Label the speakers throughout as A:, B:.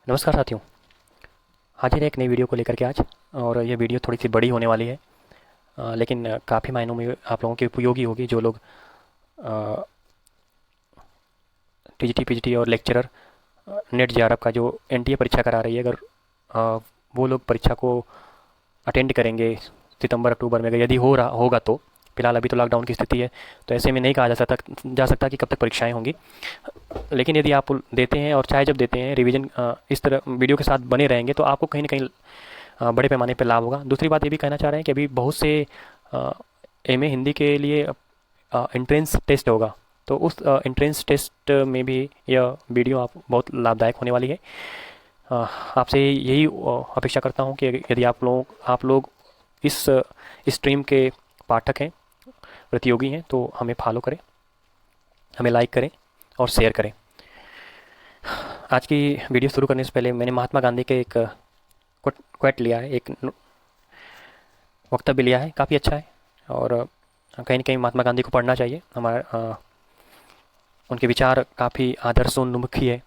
A: नमस्कार साथियों। हाजिर है एक नई वीडियो को लेकर के आज। और ये वीडियो थोड़ी सी बड़ी होने वाली है, लेकिन काफ़ी मायनों में आप लोगों के उपयोगी होगी। जो लोग टीजीटी पीजीटी और लेक्चरर नेट जेआरएफ का जो एनटीए परीक्षा करा रही है, अगर वो लोग परीक्षा को अटेंड करेंगे सितंबर अक्टूबर में, अगर यदि हो रहा होगा तो। फिलहाल अभी तो लॉकडाउन की स्थिति है, तो ऐसे में नहीं कहा जा सकता कि कब तक परीक्षाएं होंगी। लेकिन यदि आप देते हैं, और चाहे जब देते हैं रिवीजन इस तरह वीडियो के साथ बने रहेंगे, तो आपको कहीं ना कहीं बड़े पैमाने पर लाभ होगा। दूसरी बात ये भी कहना चाह रहे हैं कि अभी बहुत से एमए हिंदी के लिए एंट्रेंस टेस्ट होगा, तो उस एंट्रेंस टेस्ट में भी यह वीडियो आप बहुत लाभदायक होने वाली है। आपसे यही अपेक्षा करता हूँ कि यदि आप लोग इस स्ट्रीम के पाठक हैं, प्रतियोगी हैं, तो हमें फॉलो करें, हमें लाइक करें और शेयर करें। आज की वीडियो शुरू करने से पहले मैंने महात्मा गांधी के एक क्वेट लिया है, एक वक्तव्य लिया है, काफ़ी अच्छा है। और कहीं ना कहीं महात्मा गांधी को पढ़ना चाहिए। हमारा उनके विचार काफ़ी आदर्शोन्मुखी है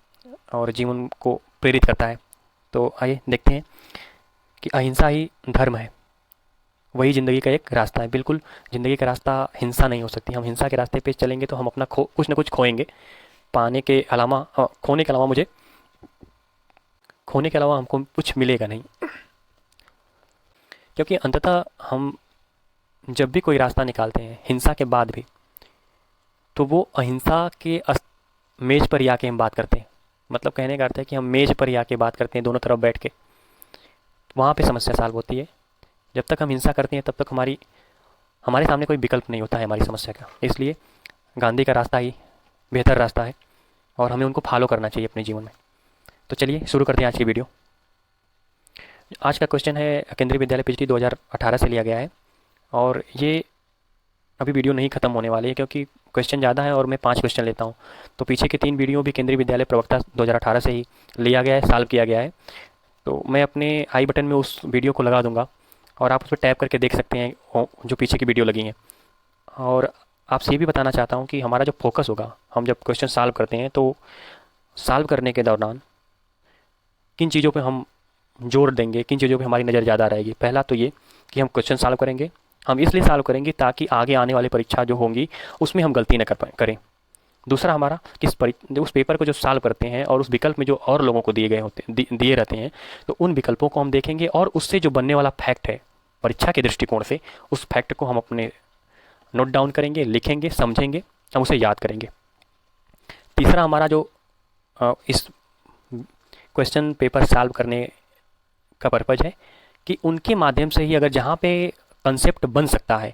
A: और जीवन को प्रेरित करता है। तो आइए देखते हैं कि अहिंसा ही धर्म है, वही ज़िंदगी का एक रास्ता है। बिल्कुल, ज़िंदगी का रास्ता हिंसा नहीं हो सकती। हम हिंसा के रास्ते पे चलेंगे तो हम अपना कुछ ना कुछ खोएंगे। पाने के अलावा खोने के अलावा हमको कुछ मिलेगा नहीं। क्योंकि अंततः हम जब भी कोई रास्ता निकालते हैं हिंसा के बाद भी, तो वो अहिंसा के मेज पर ही आके हम बात करते हैं। मतलब कहने का अर्थ है कि हम मेज पर ही आके बात करते हैं, दोनों तरफ बैठ के। वहाँ पे समस्या सॉल्व होती है। जब तक हम हिंसा करते हैं तब तक हमारे सामने कोई विकल्प नहीं होता है हमारी समस्या का। इसलिए गांधी का रास्ता ही बेहतर रास्ता है और हमें उनको फॉलो करना चाहिए अपने जीवन में। तो चलिए शुरू करते हैं आज की वीडियो। आज का क्वेश्चन है केंद्रीय विद्यालय पीजीटी 2018 से लिया गया है। और ये अभी वीडियो नहीं ख़त्म होने वाली है, क्योंकि क्वेश्चन ज़्यादा है और मैं 5 क्वेश्चन लेता हूँ। तो पीछे के 3 वीडियो भी केंद्रीय विद्यालय प्रवक्ता 2018 से ही लिया गया है, सॉल्व किया गया है। तो मैं अपने आई बटन में उस वीडियो को लगा दूंगा और आप उस पर टैप करके देख सकते हैं जो पीछे की वीडियो लगी हैं। और आपसे ये भी बताना चाहता हूँ कि हमारा जो फोकस होगा, हम जब क्वेश्चन सॉल्व करते हैं तो सॉल्व करने के दौरान किन चीज़ों पे हम जोर देंगे, किन चीज़ों पे हमारी नज़र ज़्यादा रहेगी। पहला तो ये कि हम क्वेश्चन सॉल्व करेंगे। हम इसलिए सॉल्व करेंगे ताकि आगे आने वाली परीक्षा जो होंगी उसमें हम गलती न करें। दूसरा हमारा उस पेपर को जो सॉल्व करते हैं और उस विकल्प में जो और लोगों को दिए रहते हैं, तो उन विकल्पों को हम देखेंगे और उससे जो बनने वाला फैक्ट है परीक्षा के दृष्टिकोण से, उस फैक्ट को हम अपने नोट डाउन करेंगे, लिखेंगे, समझेंगे, हम उसे याद करेंगे। तीसरा हमारा जो इस क्वेश्चन पेपर सॉल्व करने का पर्पज़ है कि उनके माध्यम से ही अगर जहाँ पे कंसेप्ट बन सकता है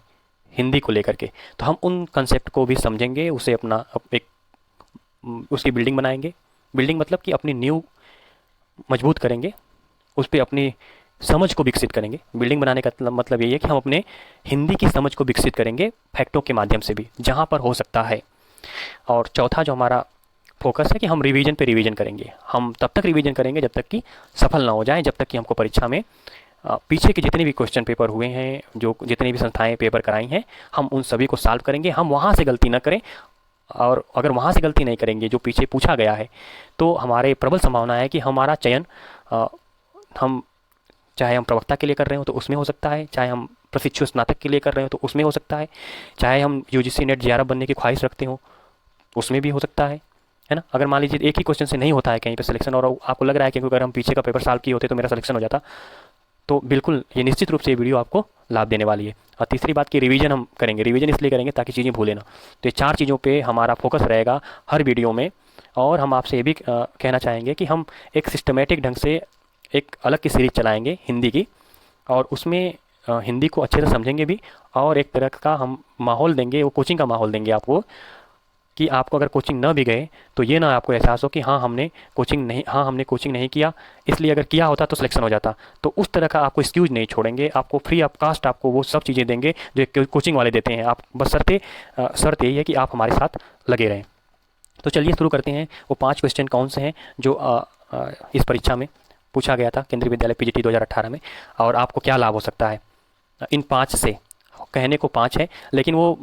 A: हिंदी को लेकर के, तो हम उन कंसेप्ट को भी समझेंगे, उसे अपना एक उसकी बिल्डिंग बनाएंगे। बिल्डिंग मतलब कि अपनी नींव मजबूत करेंगे, उस पर अपनी समझ को विकसित करेंगे। बिल्डिंग बनाने का मतलब यही है कि हम अपने हिंदी की समझ को विकसित करेंगे फैक्टों के माध्यम से भी, जहाँ पर हो सकता है। और चौथा जो हमारा फोकस है कि हम रिवीजन पे रिवीजन करेंगे। हम तब तक रिवीजन करेंगे जब तक कि सफल ना हो जाए, जब तक कि हमको परीक्षा में पीछे के जितने भी क्वेश्चन पेपर हुए हैं, जो जितनी भी संस्थाएं पेपर कराई हैं, हम उन सभी को सॉल्व करेंगे। हम वहाँ से गलती ना करें, और अगर वहाँ से गलती नहीं करेंगे जो पीछे पूछा गया है, तो हमारे प्रबल संभावना है कि हमारा चयन हम चाहे हम प्रवक्ता के लिए कर रहे हो तो उसमें हो सकता है, चाहे हम प्रशिक्षु स्नातक के लिए कर रहे हो तो उसमें हो सकता है, चाहे हम यूजीसी नेट जेआरएफ बनने की ख्वाहिश रखते हो उसमें भी हो सकता है ना। अगर मान लीजिए एक ही क्वेश्चन से नहीं होता है कहीं पे सिलेक्शन, और आपको लग रहा है कि अगर हम पीछे का पेपर सॉल्व किए होते तो मेरा सिलेक्शन हो जाता, तो बिल्कुल ये निश्चित रूप से ये वीडियो आपको लाभ देने वाली है। और तीसरी बात की रिवीजन हम करेंगे। रिवीजन इसलिए करेंगे ताकि चीज़ें भूलें ना। तो ये 4 चीज़ों पे हमारा फोकस रहेगा हर वीडियो में। और हम आपसे ये भी कहना चाहेंगे कि हम एक सिस्टमेटिक ढंग से एक अलग की सीरीज चलाएंगे हिंदी की, और उसमें हिंदी को अच्छे से समझेंगे भी, और एक तरह का हम माहौल देंगे, वो कोचिंग का माहौल देंगे आपको, कि आपको अगर कोचिंग न भी गए तो ये ना आपको एहसास हो कि हमने कोचिंग नहीं किया, इसलिए अगर किया होता तो सिलेक्शन हो जाता। तो उस तरह का आपको एक्सक्यूज नहीं छोड़ेंगे। आपको फ्री ऑफ कास्ट आपको वो सब चीज़ें देंगे जो कोचिंग वाले देते हैं। आप बस शर्त यही है कि आप हमारे साथ लगे रहें। तो चलिए शुरू करते हैं। वो 5 क्वेश्चन कौन से हैं जो इस परीक्षा में पूछा गया था केंद्रीय विद्यालय पीजीटी 2018 में, और आपको क्या लाभ हो सकता है इन 5 से। कहने को 5 है, लेकिन वो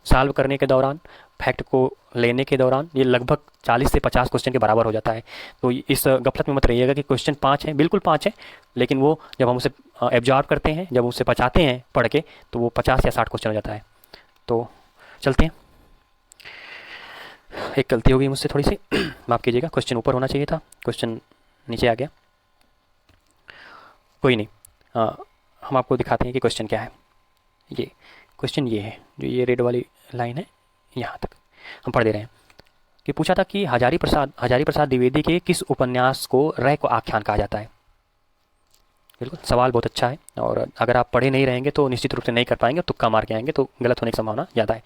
A: सॉल्व करने के दौरान, फैक्ट को लेने के दौरान ये लगभग 40 से 50 क्वेश्चन के बराबर हो जाता है। तो इस गफलत में मत रहिएगा कि क्वेश्चन 5 है, बिल्कुल 5 है, लेकिन वो जब हम उसे एब्जॉर्ब करते हैं, जब उसे पचाते हैं पढ़ के, तो वो 50 या 60 क्वेश्चन हो जाता है। तो चलते हैं। एक गलती हो गई मुझसे थोड़ी सी, माफ़ कीजिएगा। क्वेश्चन ऊपर होना चाहिए था, क्वेश्चन नीचे आ गया, कोई नहीं। हम आपको दिखाते हैं कि क्वेश्चन क्या है। ये क्वेश्चन ये है, जो ये रेड वाली लाइन है, यहाँ तक हम पढ़ दे रहे हैं कि पूछा था कि हजारी प्रसाद द्विवेदी के किस उपन्यास को रैक आख्यान कहा जाता है। बिल्कुल, सवाल बहुत अच्छा है, और अगर आप पढ़े नहीं रहेंगे तो निश्चित रूप से नहीं कर पाएंगे, तुक्का मार के आएंगे तो गलत होने की संभावना ज़्यादा है।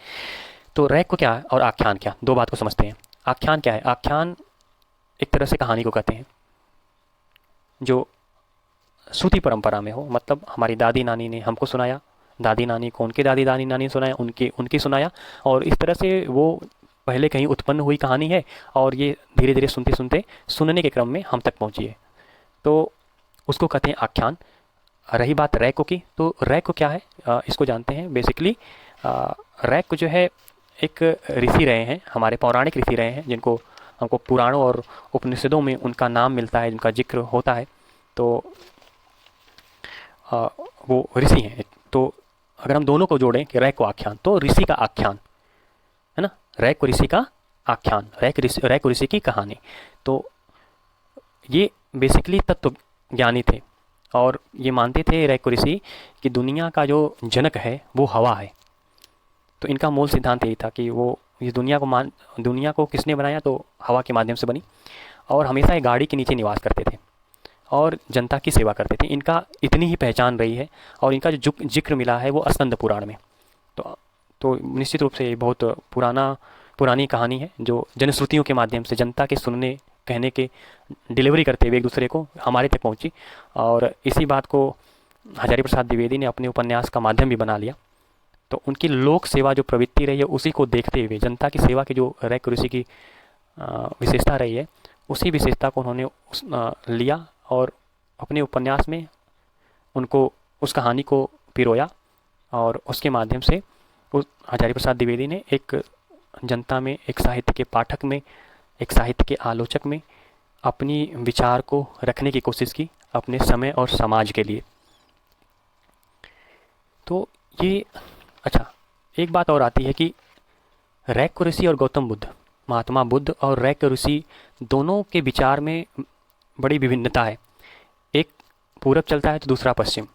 A: तो रैक को क्या है और आख्यान क्या, दो बात को समझते हैं। आख्यान क्या है? आख्यान एक तरह से कहानी को कहते हैं जो श्रुति परंपरा में हो, मतलब हमारी दादी नानी ने हमको सुनाया, दादी नानी को उनके दादी नानी नानी सुनाया, उनकी सुनाया, और इस तरह से वो पहले कहीं उत्पन्न हुई कहानी है, और ये धीरे धीरे सुनते सुनते सुनने के क्रम में हम तक पहुंची है, तो उसको कहते हैं आख्यान। रही बात रैको की, तो रैको क्या है, इसको जानते हैं। बेसिकली रैक जो है एक ऋषि रहे हैं, हमारे पौराणिक ऋषि रहे हैं, जिनको हमको पुराणों और उपनिषदों में उनका नाम मिलता है, जिनका जिक्र होता है। तो वो ऋषि हैं। तो अगर हम दोनों को जोड़ें कि रैक को आख्यान, तो ऋषि का आख्यान है ना, रैक को ऋषि का आख्यान, रैक को ऋषि की कहानी। तो ये बेसिकली तत्व ज्ञानी थे, और ये मानते थे रैक को ऋषि कि दुनिया का जो जनक है वो हवा है। तो इनका मूल सिद्धांत यही था कि वो इस दुनिया को किसने बनाया, तो हवा के माध्यम से बनी, और हमेशा एक गाड़ी के नीचे निवास करते थे और जनता की सेवा करते थे। इनका इतनी ही पहचान रही है, और इनका जो जिक्र मिला है वो स्कंद पुराण में। तो निश्चित रूप से ये बहुत पुरानी कहानी है, जो जनश्रुतियों के माध्यम से जनता के सुनने कहने के डिलीवरी करते हुए एक दूसरे को हमारे तक पहुंची। और इसी बात को हजारी प्रसाद द्विवेदी ने अपने उपन्यास का माध्यम भी बना लिया। तो उनकी लोक सेवा जो प्रवृत्ति रही है, उसी को देखते हुए जनता की सेवा की जो रैक ऋषि की विशेषता रही है, उसी विशेषता को उन्होंने लिया और अपने उपन्यास में उनको उस कहानी को पिरोया, और उसके माध्यम से उस हजारी प्रसाद द्विवेदी ने एक जनता में, एक साहित्य के पाठक में, एक साहित्य के आलोचक में अपनी विचार को रखने की कोशिश की अपने समय और समाज के लिए। तो ये अच्छा, एक बात और आती है कि रैक ऋषि और गौतम बुद्ध, महात्मा बुद्ध और रैक ऋषि दोनों के विचार में बड़ी विभिन्नता है। एक पूरब चलता है तो दूसरा पश्चिम,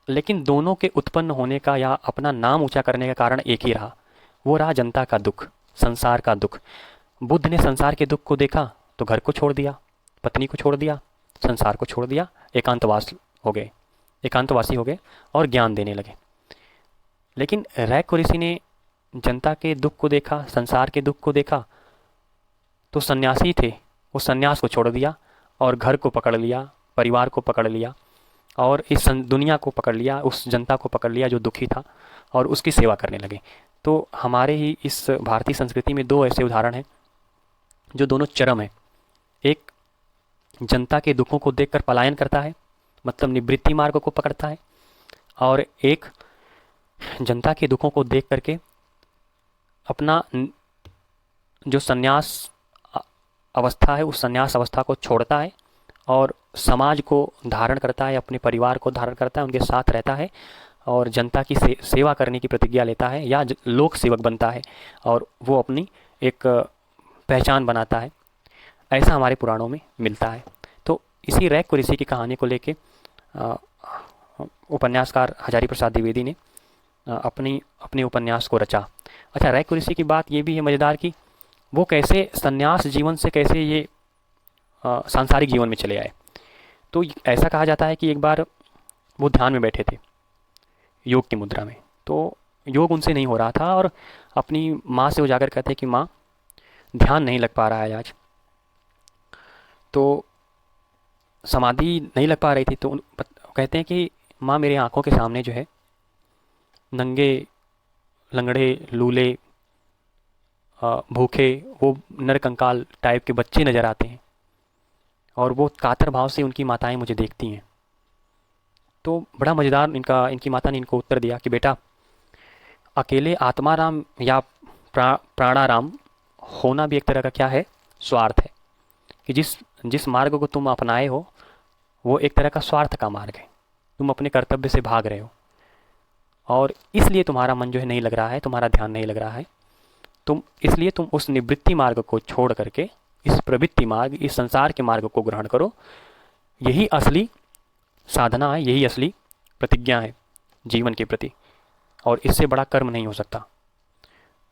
A: लेकिन दोनों के उत्पन्न होने का या अपना नाम ऊंचा करने का कारण एक ही रहा, वो रहा जनता का दुख, संसार का दुख। बुद्ध ने संसार के दुख को देखा तो घर को छोड़ दिया, पत्नी को छोड़ दिया, संसार को छोड़ दिया, एकांतवासी हो गए और ज्ञान देने लगे। लेकिन रैक ऋषि ने जनता के दुख को देखा, संसार के दुख को देखा, तो सन्यासी थे, वो सन्यास को छोड़ दिया और घर को पकड़ लिया, परिवार को पकड़ लिया, और इस दुनिया को पकड़ लिया, उस जनता को पकड़ लिया जो दुखी था, और उसकी सेवा करने लगे। तो हमारे ही इस भारतीय संस्कृति में दो ऐसे उदाहरण हैं जो दोनों चरम हैं। एक जनता के दुखों को देखकर पलायन करता है, मतलब निवृत्ति मार्ग को पकड़ता है, और एक जनता के दुखों को देख करके अपना जो संन्यास अवस्था है, उस संन्यास अवस्था को छोड़ता है और समाज को धारण करता है, अपने परिवार को धारण करता है, उनके साथ रहता है, और जनता की सेवा करने की प्रतिज्ञा लेता है, या लोक सेवक बनता है, और वो अपनी एक पहचान बनाता है। ऐसा हमारे पुराणों में मिलता है। तो इसी रैक ऋषि की कहानी को लेके उपन्यासकार हजारी प्रसाद द्विवेदी ने अपने उपन्यास को रचा। अच्छा, रैक ऋषि की बात ये भी है मज़ेदार कि वो कैसे संन्यास जीवन से कैसे ये सांसारिक जीवन में चले आए। तो ऐसा कहा जाता है कि एक बार वो ध्यान में बैठे थे, योग की मुद्रा में, तो योग उनसे नहीं हो रहा था, और अपनी माँ से वो जाकर कहते कि माँ, ध्यान नहीं लग पा रहा है आज। तो समाधि नहीं लग पा रही थी, तो कहते हैं कि माँ, मेरे आँखों के सामने जो है नंगे, लंगड़े, लूले, भूखे, वो नरकंकाल टाइप के बच्चे नज़र आते हैं, और वो कातर भाव से उनकी माताएं मुझे देखती हैं। तो बड़ा मज़ेदार इनकी माता ने इनको उत्तर दिया कि बेटा, अकेले आत्माराम या प्राणाराम होना भी एक तरह का क्या है, स्वार्थ है। कि जिस जिस मार्ग को तुम अपनाए हो वो एक तरह का स्वार्थ का मार्ग है, तुम अपने कर्तव्य से भाग रहे हो और इसलिए तुम्हारा मन जो है नहीं लग रहा है, तुम्हारा ध्यान नहीं लग रहा है। इसलिए तुम उस निवृत्ति मार्ग को छोड़ करके इस प्रवृत्ति मार्ग, इस संसार के मार्ग को ग्रहण करो। यही असली साधना है, यही असली प्रतिज्ञा है जीवन के प्रति, और इससे बड़ा कर्म नहीं हो सकता।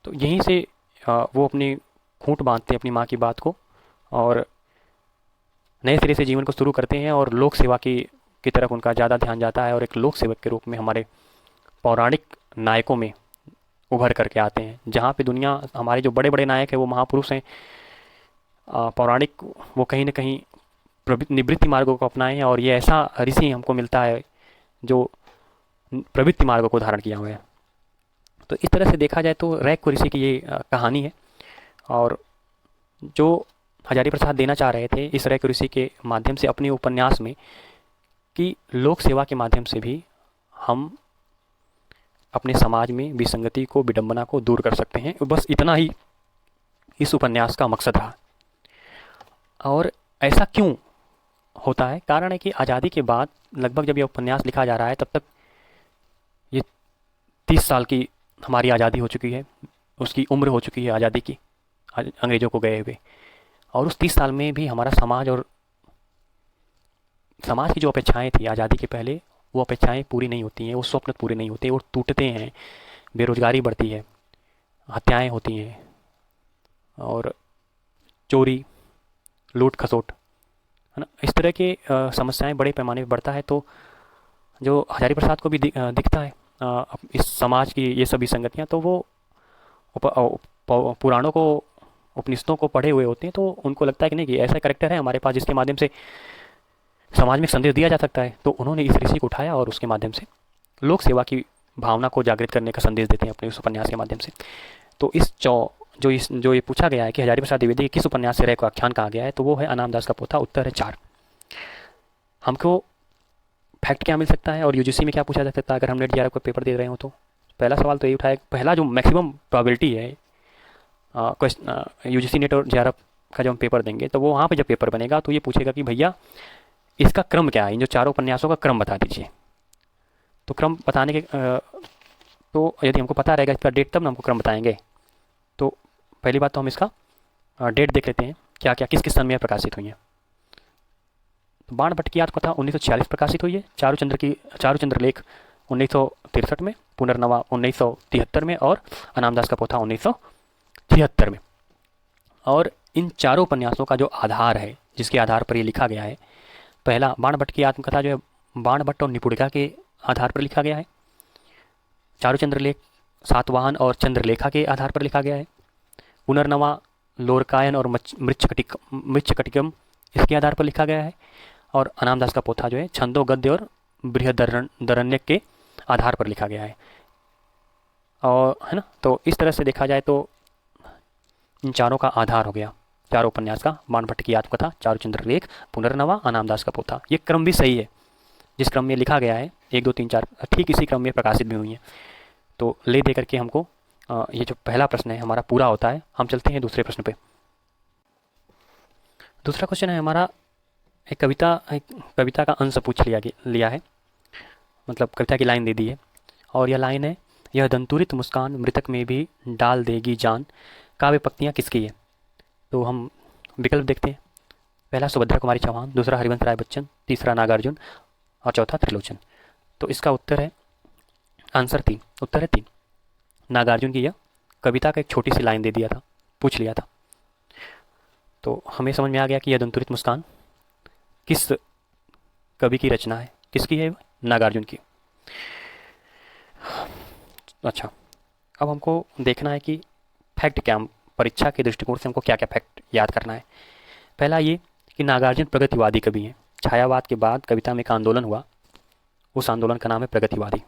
A: तो यहीं से वो अपनी खूंट बांधते हैं अपनी माँ की बात को और नए सिरे से जीवन को शुरू करते हैं और लोक सेवा की तरफ उनका ज़्यादा ध्यान जाता है और एक लोक सेवक के रूप में हमारे पौराणिक नायकों में उभर करके आते हैं। जहाँ पे दुनिया, हमारे जो बड़े बड़े नायक हैं वो महापुरुष हैं, पौराणिक, वो कहीं ना कहीं निवृत्ति मार्गों को अपनाए हैं और ये ऐसा ऋषि हमको मिलता है जो प्रवृत्ति मार्गों को धारण किया हुआ है। तो इस तरह से देखा जाए तो रैक ऋषि की ये कहानी है और जो हजारी प्रसाद देना चाह रहे थे इस रैक ऋषि के माध्यम से अपने उपन्यास में कि लोक सेवा के माध्यम से भी हम अपने समाज में विसंगति को, विडंबना को दूर कर सकते हैं। बस इतना ही इस उपन्यास का मकसद रहा। और ऐसा क्यों होता है? कारण है कि आज़ादी के बाद लगभग जब यह उपन्यास लिखा जा रहा है तब तक ये 30 साल की हमारी आज़ादी हो चुकी है, उसकी उम्र हो चुकी है आज़ादी की, अंग्रेज़ों को गए हुए। और उस 30 साल में भी हमारा समाज और समाज की जो अपेक्षाएं थी आज़ादी के पहले, वो अपेक्षाएं पूरी नहीं होती हैं, वो स्वप्न पूरे नहीं होते, वो टूटते हैं। बेरोजगारी बढ़ती है, हत्याएं होती हैं और चोरी, लूट खसोट, है ना, इस तरह के समस्याएं बड़े पैमाने पर बढ़ता है। तो जो हजारी प्रसाद को भी दिखता है इस समाज की ये सभी संगतियाँ, तो वो पुराणों को, उपनिषदों को पढ़े हुए होते हैं, तो उनको लगता है कि नहीं कि ऐसा करेक्टर है हमारे पास जिसके माध्यम से समाज में संदेश दिया जा सकता है। तो उन्होंने इस ऋषि को उठाया और उसके माध्यम से लोक सेवा की भावना को जागृत करने का संदेश देते हैं अपने उस उपन्यास के माध्यम से। तो जो ये पूछा गया है कि हजारी प्रसाद द्विवेदी के किस उपन्यास से रैक को आख्यान कहा गया है, तो वो है अनाम दास का पोथा। उत्तर है 4। हमको फैक्ट क्या मिल सकता है और यूजीसी में क्या पूछा जा सकता है अगर हम नेट जेआरएफ का पेपर दे रहे हो? तो पहला सवाल तो यही उठाया, पहला जो मैक्सिमम प्रोबेबिलिटी है यूजीसी नेट और जेआरएफ का जब हम पेपर देंगे तो वो वहाँ पे जब पेपर बनेगा तो ये पूछेगा कि भैया इसका क्रम क्या है, इन जो चारों उपन्यासों का क्रम बता दीजिए। तो क्रम बताने के तो यदि हमको पता रहेगा इसका डेट, तब ना हमको क्रम बताएंगे। तो पहली बात तो हम इसका डेट देख लेते हैं, क्या क्या किस किस सन में प्रकाशित हुई है। तो बाण भट्ट की आत्मकथा 1946 प्रकाशित हुई है, चारुचंद्र लेख 1963 में, पुनर्नवा 1973 में और अनामदास का पोथा 1973 में। और इन चारों उपन्यासों का जो आधार है, जिसके आधार पर ये लिखा गया है, पहला बाण भट्ट की आत्मकथा जो है बाण भट्ट और निपुणिका के आधार पर लिखा गया है। चारुचंद्र लेख सातवाहन और चंद्रलेखा के आधार पर लिखा गया है। पुनर्नवा लोरकायन और मृच्छकटिकम इसके आधार पर लिखा गया है। और अनामदास का पोथा जो है छंदो गद्य और बृहदरण्यक के आधार पर लिखा गया है। और है ना, तो इस तरह से देखा जाए तो इन चारों का आधार हो गया, चारों उपन्यास का, बाण भट्ट की आत्मकथा, चारुचंद्र लेख, पुनर्नवा, अनामदास का पोथा। ये क्रम भी सही है, जिस क्रम में लिखा गया है 1 2 3 4 ठीक इसी क्रम में प्रकाशित भी हुई है। तो ले दे करके हमको ये जो पहला प्रश्न है हमारा पूरा होता है। हम चलते हैं दूसरे प्रश्न पे। दूसरा क्वेश्चन है हमारा, एक कविता का अंश पूछ लिया है, मतलब कविता की लाइन दे दी है और यह लाइन है, यह दंतुरित मुस्कान मृतक में भी डाल देगी जान, काव्य पंक्तियाँ किसकी है? तो हम विकल्प देखते हैं। पहला सुभद्रा कुमारी चौहान, दूसरा हरिवंश राय बच्चन, तीसरा नागार्जुन और चौथा त्रिलोचन। तो इसका उत्तर है आंसर 3, उत्तर है 3। नागार्जुन की यह कविता का एक छोटी सी लाइन दे दिया था, पूछ लिया था। तो हमें समझ में आ गया कि यह दंतुरित मुस्कान किस कवि की रचना है, किसकी है? नागार्जुन की। अच्छा, अब हमको देखना है कि फैक्ट क्या, परीक्षा के दृष्टिकोण से हमको क्या क्या फैक्ट याद करना है। पहला ये कि नागार्जुन प्रगतिवादी कवि हैं। छायावाद के बाद कविता में एक आंदोलन हुआ, उस आंदोलन का नाम है प्रगतिवादी।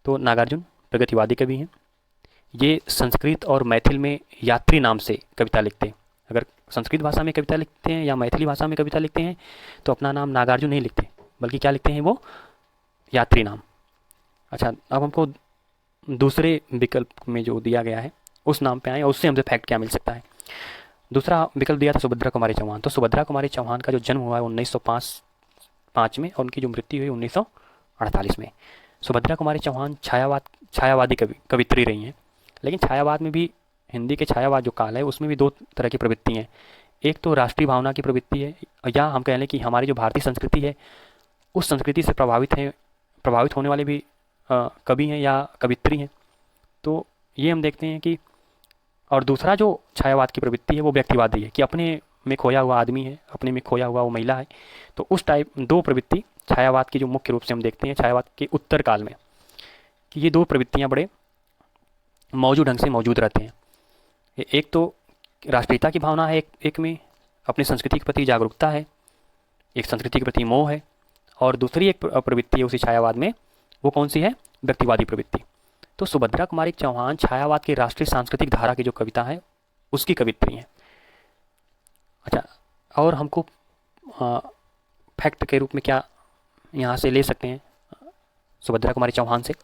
A: तो नागार्जुन प्रगतिवादी कवि हैं। ये संस्कृत और मैथिल में यात्री नाम से कविता लिखते हैं। अगर संस्कृत भाषा में कविता लिखते हैं या मैथिली भाषा में कविता लिखते हैं तो अपना नाम नागार्जुन नहीं लिखते, बल्कि क्या लिखते हैं वो, यात्री नाम। अच्छा, अब हमको दूसरे विकल्प में जो दिया गया है उस नाम पे आए और उससे हमसे फैक्ट क्या मिल सकता है। दूसरा विकल्प दिया था सुभद्रा कुमारी चौहान। तो सुभद्रा कुमारी चौहान का जो जन्म हुआ है 1905 में और उनकी जो मृत्यु हुई 1948 में। सुभद्रा कुमारी चौहान छायावादी कवित्री रही हैं। लेकिन छायावाद में भी, हिंदी के छायावाद जो काल है उसमें भी दो तरह की प्रवृत्ति हैं। एक तो राष्ट्रीय भावना की प्रवृत्ति है, या हम कह लें कि हमारी जो भारतीय संस्कृति है उस संस्कृति से प्रभावित होने वाले भी कवि हैं या कवित्री हैं। तो ये हम देखते हैं कि, और दूसरा जो छायावाद की प्रवृत्ति है वो व्यक्तिवादी है कि अपने में खोया हुआ आदमी है, अपने में खोया हुआ वो महिला है। तो उस टाइप दो प्रवृत्ति छायावाद की जो मुख्य रूप से हम देखते हैं छायावाद के उत्तर काल में, कि ये दो प्रवृत्तियाँ बड़े मौजूद ढंग से मौजूद रहते हैं। एक तो राष्ट्रीयता की भावना है, एक में अपनी संस्कृति के प्रति जागरूकता है, एक संस्कृति के प्रति मोह है, और दूसरी एक प्रवृत्ति है उसी छायावाद में, वो कौन सी है? व्यक्तिवादी प्रवृत्ति। तो सुभद्रा कुमारी चौहान छायावाद की राष्ट्रीय सांस्कृतिक धारा की जो कविता है उसकी कवित्री हैं। अच्छा, और हमको फैक्ट के रूप में क्या यहाँ से ले सकते हैं? सुभद्रा कुमारी चौहान से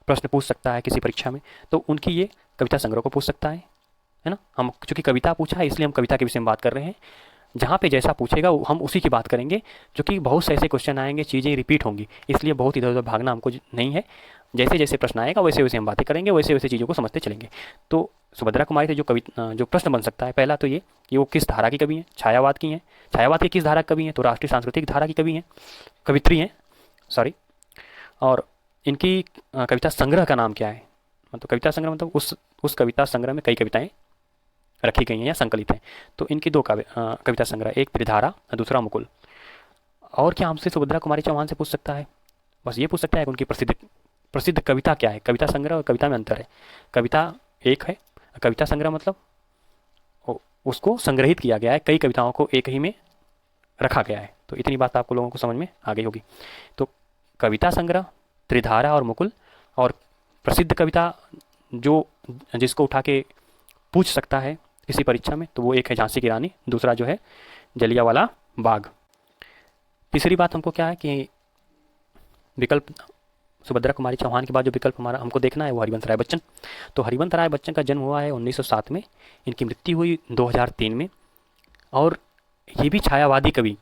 A: प्रश्न पूछ सकता है किसी परीक्षा में, तो उनकी ये कविता संग्रह को पूछ सकता है ना। हम चूंकि कविता पूछा है इसलिए हम कविता के विषय में बात कर रहे हैं। जहाँ पे जैसा पूछेगा हम उसी की बात करेंगे, क्योंकि बहुत से ऐसे क्वेश्चन आएंगे, चीज़ें रिपीट होंगी, इसलिए बहुत इधर उधर भागना हमको नहीं है। जैसे जैसे प्रश्न आएगा वैसे वैसे हम बातें करेंगे, वैसे वैसे चीज़ों को समझते चलेंगे। तो सुभद्रा कुमारी से जो प्रश्न बन सकता है, पहला तो ये कि वो किस धारा की कवि हैं? छायावाद की हैं। छायावाद की किस धारा की कवि हैं? तो राष्ट्रीय सांस्कृतिक धारा की कवि हैं, कवित्री हैं, सॉरी। और इनकी कविता संग्रह का नाम क्या है? मतलब कविता संग्रह मतलब उस कविता संग्रह में कई कविताएं रखी गई हैं या संकलित हैं। तो इनकी दो कविता संग्रह, एक त्रिधारा, दूसरा मुकुल। और क्या हमसे सुभद्रा कुमारी चौहान से पूछ सकता है? बस ये पूछ सकता है कि उनकी प्रसिद्ध कविता क्या है। कविता संग्रह और कविता में अंतर है। कविता एक है, कविता संग्रह मतलब उसको संग्रहित किया गया है, कई कविताओं को एक ही में रखा गया है। तो इतनी बात आपको लोगों को समझ में आ गई होगी। तो कविता संग्रह, त्रिधारा और मुकुल, और प्रसिद्ध कविता जो जिसको उठा के पूछ सकता है किसी परीक्षा में, तो वो एक है झांसी की रानी, दूसरा जो है जलियांवाला बाग। तीसरी बात हमको क्या है कि विकल्प सुभद्रा कुमारी चौहान के बाद जो विकल्प हमारा हमको देखना है वो हरिवंश राय बच्चन। तो हरिवंश राय बच्चन का जन्म हुआ है 1907 में, इनकी मृत्यु हुई 2003 में, और ये भी छायावादी कवि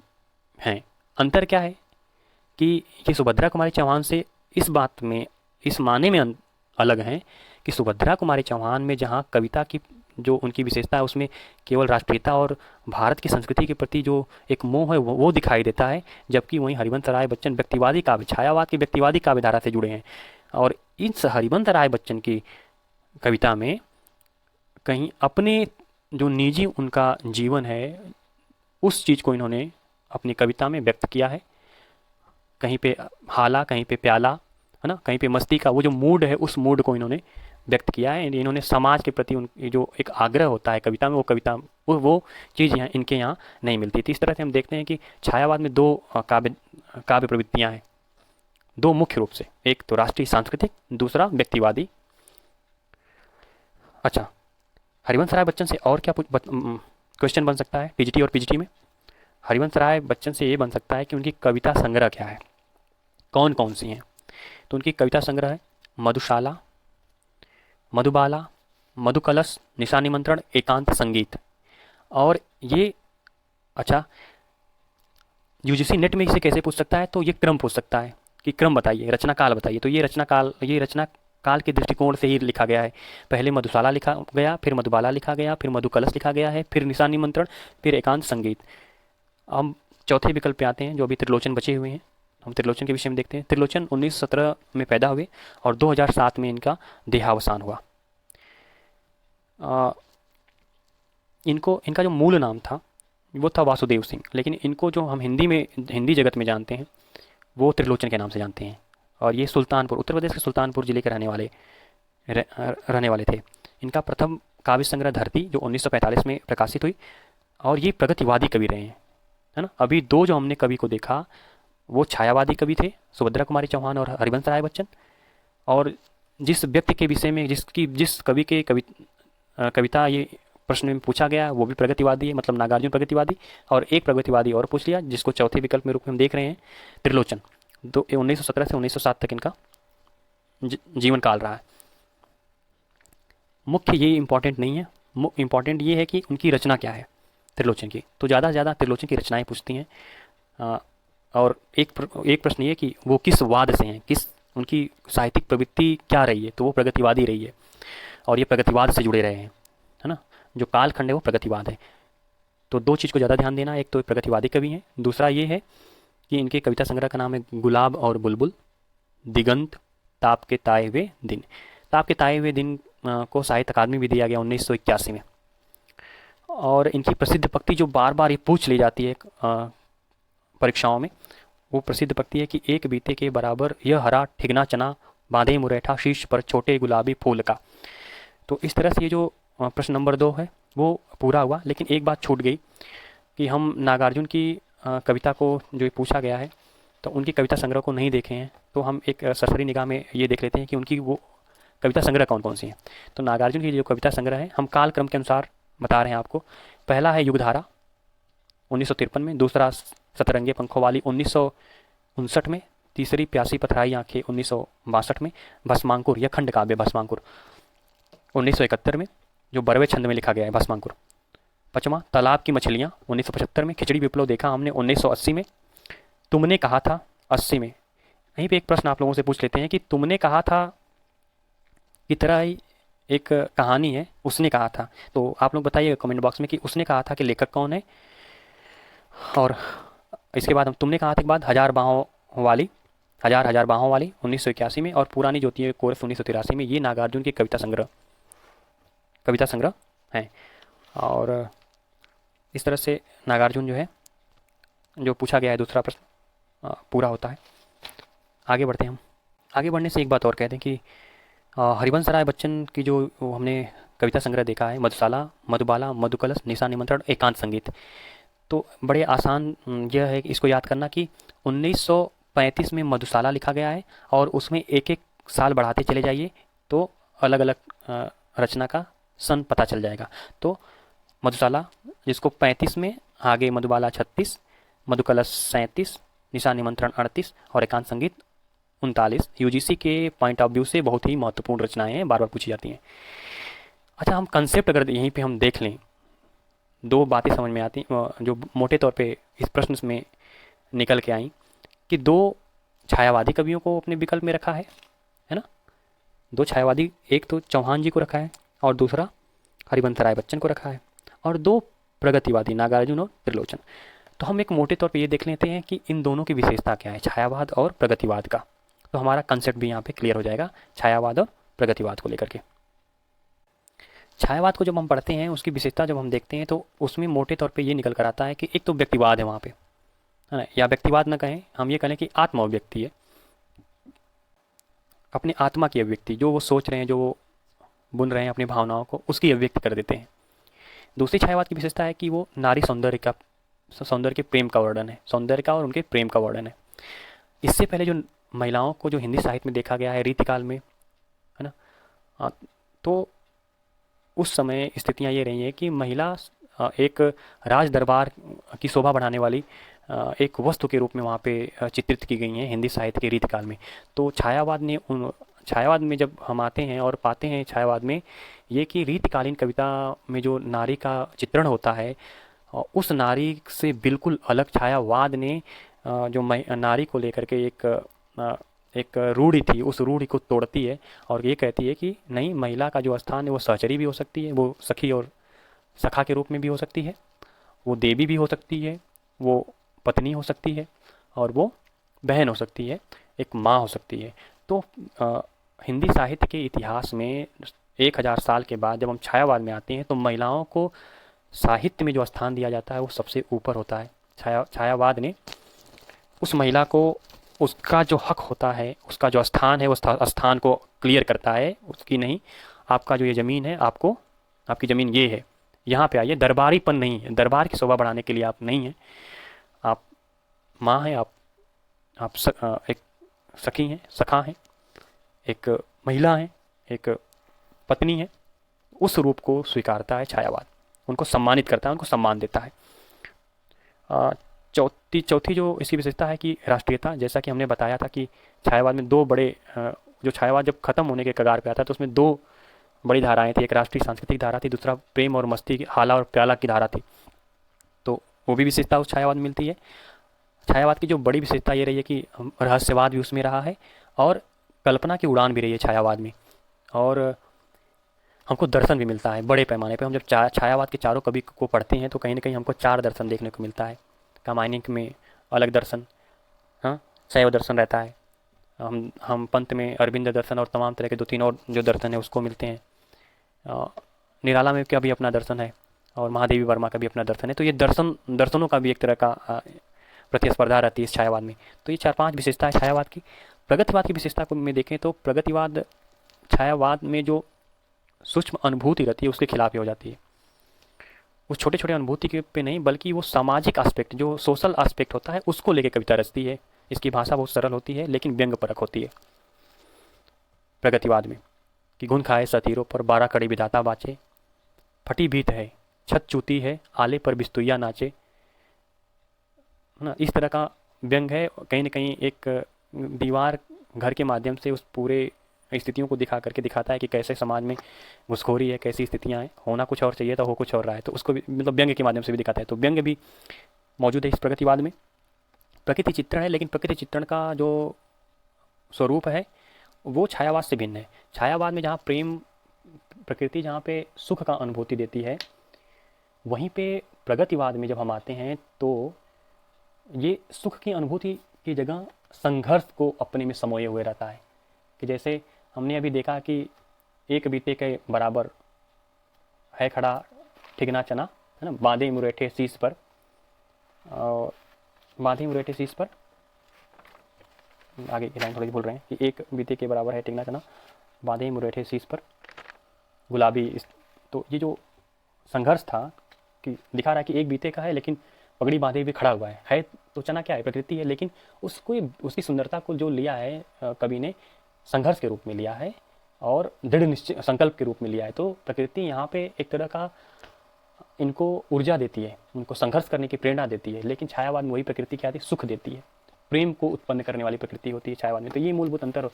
A: हैं। अंतर क्या है कि ये सुभद्रा कुमारी चौहान से इस बात में, इस माने में अलग हैं कि सुभद्रा कुमारी चौहान में जहाँ कविता की जो उनकी विशेषता है उसमें केवल राष्ट्रीयता और भारत की संस्कृति के प्रति जो एक मोह है वो दिखाई देता है, जबकि वहीं हरिवंश राय बच्चन व्यक्तिवादी काव्य, छायावाद की व्यक्तिवादी काव्य धारा से जुड़े हैं। और इस हरिवंश राय बच्चन की कविता में कहीं अपने जो निजी उनका जीवन है उस चीज़ को इन्होंने अपनी कविता में व्यक्त किया है। कहीं पे हाला, कहीं पे प्याला, है ना, कहीं पे मस्ती का वो जो मूड है उस मूड को इन्होंने व्यक्त किया है। इन्होंने समाज के प्रति उन जो एक आग्रह होता है कविता में, वो चीज़ यहाँ इनके यहाँ नहीं मिलती थी। इस तरह से हम देखते हैं कि छायावाद में दो काव्य प्रवृत्तियाँ हैं, दो मुख्य रूप से, एक तो राष्ट्रीय सांस्कृतिक, दूसरा व्यक्तिवादी। अच्छा, हरिवंश राय बच्चन से और क्या क्वेश्चन बन सकता है टीजीटी और पीजीटी में? हरिवंश राय बच्चन से ये बन सकता है कि उनकी कविता संग्रह क्या है, कौन कौन सी हैं। तो उनकी कविता संग्रह है मधुशाला, मधुबाला, मधुकलश, निशा निमंत्रण, एकांत संगीत। और ये, अच्छा, यूजीसी नेट में इसे कैसे पूछ सकता है? तो ये क्रम पूछ सकता है कि क्रम बताइए, रचना काल बताइए। तो ये रचना काल के दृष्टिकोण से ही लिखा गया है। पहले मधुशाला लिखा गया, फिर मधुबाला लिखा गया, फिर मधुकलश लिखा गया है, फिर निशा निमंत्रण, फिर एकांत संगीत। हम चौथे विकल्प पे आते हैं जो अभी त्रिलोचन बचे हुए हैं। हम त्रिलोचन के विषय में देखते हैं। त्रिलोचन 1917 में पैदा हुए और 2007 में इनका देहावसान हुआ। इनका जो मूल नाम था वो था वासुदेव सिंह, लेकिन इनको जो हम हिंदी जगत में जानते हैं वो त्रिलोचन के नाम से जानते हैं। और ये सुल्तानपुर, उत्तर प्रदेश के सुल्तानपुर जिले के रहने वाले थे। इनका प्रथम काव्य संग्रह धरती जो 1945 में प्रकाशित हुई, और ये प्रगतिवादी कवि रहे हैं, है ना। अभी दो जो हमने कवि को देखा वो छायावादी कवि थे, सुभद्रा कुमारी चौहान और हरिवंश राय बच्चन। और जिस व्यक्ति के विषय में जिस कवि के कविता ये प्रश्न में पूछा गया वो भी प्रगतिवादी है, मतलब नागार्जुन प्रगतिवादी। और एक प्रगतिवादी और पूछ लिया जिसको चौथे विकल्प में रूप में हम देख रहे हैं, त्रिलोचन। 1917 से 1907 तक इनका जीवन काल रहा है। मुख्य ये इम्पॉर्टेंट नहीं है, इम्पॉर्टेंट ये है कि उनकी रचना क्या है त्रिलोचन की। तो ज़्यादा से ज़्यादा त्रिलोचन की रचनाएं पूछती हैं। अ, और एक प्रश्न ये कि वो किस वाद से हैं, किस उनकी साहित्यिक प्रवृत्ति क्या रही है, तो वो प्रगतिवादी रही है और ये प्रगतिवाद से जुड़े रहे हैं, है ना। जो कालखंड है वो प्रगतिवाद है। तो दो चीज़ को ज़्यादा ध्यान देना, एक तो प्रगतिवादी कवि हैं, दूसरा ये है कि इनके कविता संग्रह का नाम है गुलाब और बुलबुल, दिगंत, ताप के ताए हुए दिन। ताप के ताए हुए दिन को साहित्य अकादमी भी दिया गया 1981 में। और इनकी प्रसिद्ध पंक्ति जो बार बार ये पूछ ली जाती है परीक्षाओं में, वो प्रसिद्ध पंक्ति है कि एक बीते के बराबर यह हरा ठिगना चना, बांधे मुरैठा शीर्ष पर छोटे गुलाबी फूल का। तो इस तरह से ये जो प्रश्न नंबर 2 है वो पूरा हुआ। लेकिन एक बात छूट गई कि हम नागार्जुन की कविता को जो ये पूछा गया है तो उनकी कविता संग्रह को नहीं देखे हैं। तो हम एक सरसरी निगाह में ये देख लेते हैं कि उनकी वो कविता संग्रह कौन कौन सी हैं। तो नागार्जुन की जो कविता संग्रह है हम काल क्रम के अनुसार बता रहे हैं आपको। पहला है युगधारा 1953 में, दूसरा सतरंगे पंखों वाली 1959 में, तीसरी प्यासी पथराई आंखें 1962 में, भस्मांकुर या खंड काव्य भस्मांकुर 1971 में जो बरवे छंद में लिखा गया है भस्मांकुर। पांचवा तालाब की मछलियाँ 1975 में, खिचड़ी विप्लव देखा हमने 1980 में, तुमने कहा था 80 में। यहीं पे एक प्रश्न आप लोगों से पूछ लेते हैं कि तुमने कहा था की तरह ही एक कहानी है उसने कहा था। तो आप लोग बताइए कमेंट बॉक्स में कि उसने कहा था कि लेखक कौन है। और इसके बाद हम तुमने कहा था के बाद हजार हजार बाहों वाली 1981 में, और पुरानी ज्योति है कोरस 1983 में। ये नागार्जुन की कविता संग्रह हैं। और इस तरह से नागार्जुन जो है जो पूछा गया है दूसरा प्रश्न पूरा होता है। आगे बढ़ते हैं हम। आगे बढ़ने से एक बात और कह दें कि हरिवंश राय बच्चन की जो हमने कविता संग्रह देखा है, मधुशाला, मधुबाला, मधुकलश, निशा निमंत्रण, एकांत संगीत, तो बड़े आसान यह है कि इसको याद करना कि 1935 में मधुशाला लिखा गया है और उसमें एक एक साल बढ़ाते चले जाइए तो अलग अलग रचना का सन पता चल जाएगा। तो मधुशाला जिसको 35 में, आगे मधुबाला 36, मधुकलश 37, निशा निमंत्रण 38 और एकांत संगीत 39 यूजीसी के पॉइंट ऑफ व्यू से बहुत ही महत्वपूर्ण रचनाएं हैं, बार बार पूछी जाती हैं। अच्छा, हम कंसेप्ट अगर यहीं पे हम देख लें, दो बातें समझ में आती जो मोटे तौर पे इस प्रश्न में निकल के आई कि दो छायावादी कवियों को अपने विकल्प में रखा है ना। दो छायावादी, एक तो चौहान जी को रखा है और दूसरा हरिवंश राय बच्चन को रखा है, और दो प्रगतिवादी नागार्जुन और त्रिलोचन। तो हम एक मोटे तौर पे ये देख लेते हैं कि इन दोनों की विशेषता क्या है, छायावाद और प्रगतिवाद का। तो हमारा कंसेप्ट भी यहाँ पे क्लियर हो जाएगा छायावाद और प्रगतिवाद को लेकर के। छायावाद को जब हम पढ़ते हैं, उसकी विशेषता जब हम देखते हैं तो उसमें मोटे तौर पे ये निकल कर आता है कि एक तो व्यक्तिवाद है वहाँ पे, है ना, या व्यक्तिवाद न कहें, हम ये कहें कि आत्म अभिव्यक्ति है, अपने आत्मा की अभिव्यक्ति, जो वो सोच रहे हैं, जो वो बुन रहे हैं अपनी भावनाओं को, उसकी अभिव्यक्ति कर देते हैं। दूसरी छायावाद की विशेषता है कि वो नारी सौंदर्य के प्रेम का वर्णन है, सौंदर्य का और उनके प्रेम का वर्णन है। इससे पहले जो महिलाओं को जो हिंदी साहित्य में देखा गया है रीतिकाल में, है ना, तो उस समय स्थितियाँ ये रही हैं कि महिला एक राज दरबार की शोभा बढ़ाने वाली एक वस्तु के रूप में वहाँ पे चित्रित की गई हैं हिंदी साहित्य के रीतिकाल में। तो छायावाद में जब हम आते हैं और पाते हैं छायावाद में ये कि रीतिकालीन कविता में जो नारी का चित्रण होता है, उस नारी से बिल्कुल अलग छायावाद ने जो नारी को लेकर के एक रूढ़ि थी, उस रूढ़ि को तोड़ती है और ये कहती है कि नहीं, महिला का जो स्थान है वो सहचरी भी हो सकती है, वो सखी और सखा के रूप में भी हो सकती है, वो देवी भी हो सकती है, वो पत्नी हो सकती है, और वो बहन हो सकती है, एक माँ हो सकती है। तो हिंदी साहित्य के इतिहास में 1000 साल के बाद जब हम छायावाद में आते हैं तो महिलाओं को साहित्य में जो स्थान दिया जाता है वो सबसे ऊपर होता है। छायावाद ने उस महिला को उसका जो हक होता है, उसका जो स्थान है, उस स्थान को क्लियर करता है, उसकी नहीं, आपका जो ये ज़मीन है, आपकी ज़मीन ये है, यहाँ पे आइए, दरबारीपन नहीं है, दरबार की शोभा बढ़ाने के लिए आप नहीं हैं, आप माँ हैं, आप एक सखी हैं, सखा हैं, एक महिला हैं, एक पत्नी है। उस रूप को स्वीकारता है छायावाद, उनको सम्मानित करता है, उनको सम्मान देता है। चौथी जो इसकी विशेषता है कि राष्ट्रीयता, जैसा कि हमने बताया था कि छायावाद में दो बड़े जो छायावाद जब खत्म होने के कगार पे आता है तो उसमें दो बड़ी धाराएं थी, एक राष्ट्रीय सांस्कृतिक धारा थी, दूसरा प्रेम और मस्ती हाला और प्याला की धारा थी। तो वो भी विशेषता उस छायावाद में मिलती है। छायावाद की जो बड़ी विशेषता ये रही है कि रहस्यवाद भी उसमें रहा है और कल्पना की उड़ान भी रही है छायावाद में, और हमको दर्शन भी मिलता है बड़े पैमाने पे। हम जब छायावाद के चारों कवि को पढ़ते हैं तो कहीं ना कहीं हमको चार दर्शन देखने को मिलता है। कामायनिक में अलग दर्शन, हाँ, शैव दर्शन रहता है। हम पंत में अरविंद दर्शन और तमाम तरह के दो तीन और जो दर्शन है उसको मिलते हैं। निराला में का भी अपना दर्शन है और महादेवी वर्मा का भी अपना दर्शन है। तो ये दर्शनों का भी एक तरह का प्रतिस्पर्धा रहती है इस छायावाद में। तो ये 4-5 विशेषता है छायावाद की। प्रगतिवाद की विशेषता को में देखें तो प्रगतिवाद छायावाद में जो सूक्ष्म अनुभूति रहती है उसके खिलाफ ही हो जाती है। उस छोटे छोटे अनुभूति के पे नहीं, बल्कि वो सामाजिक एस्पेक्ट, जो सोशल एस्पेक्ट होता है, उसको लेके कविता रचती है। इसकी भाषा बहुत सरल होती है लेकिन व्यंग परक होती है प्रगतिवाद में, कि घुन खाए सतीरों पर 12 कड़ी विधाता बाचे, फटी भीत है छत चूती है आले पर बिस्तुइया नाचे ना। इस तरह का व्यंग है। कहीं ना कहीं एक दीवार घर के माध्यम से उस पूरे स्थितियों को दिखा करके दिखाता है कि कैसे समाज में घुसखोरी है, कैसी स्थितियां हैं, होना कुछ और चाहिए था, हो कुछ और रहा है। तो उसको भी मतलब व्यंग के माध्यम से भी दिखाता है। तो व्यंग भी मौजूद है इस प्रगतिवाद में। प्रकृति चित्रण है, लेकिन प्रकृति चित्रण का जो स्वरूप है वो छायावाद से भिन्न है। छायावाद में जहाँ प्रेम, प्रकृति जहाँ पे सुख का अनुभूति देती है, वहीं पे प्रगतिवाद में जब हम आते हैं तो ये सुख की अनुभूति की जगह संघर्ष को अपने में समोए हुए रहता है। कि जैसे हमने अभी देखा कि एक बीते के बराबर है खड़ा ठिगना चना, है ना, बांधे मुरेठे शीश पर, और बांधे मुरेठे शीश पर, आगे की लाइन थोड़ी भूल रहे हैं, कि एक बीते के बराबर है ठिगना चना, बांधे मुरेठे शीश पर गुलाबी। तो ये जो संघर्ष था कि दिखा रहा है कि एक बीते का है लेकिन पगड़ी बांधे हुए खड़ा हुआ है तो चना क्या है, प्रकृति है, लेकिन उसको, उसकी सुंदरता को जो लिया है कवि ने संघर्ष के रूप में लिया है और दृढ़ निश्चय संकल्प के रूप में लिया है। तो प्रकृति यहाँ पे एक तरह का इनको ऊर्जा देती है, उनको संघर्ष करने की प्रेरणा देती है। लेकिन छायावाद में वही प्रकृति क्या आती है, सुख देती है, प्रेम को उत्पन्न करने वाली प्रकृति होती है छायावाद में। तो ये मूलभूत अंतर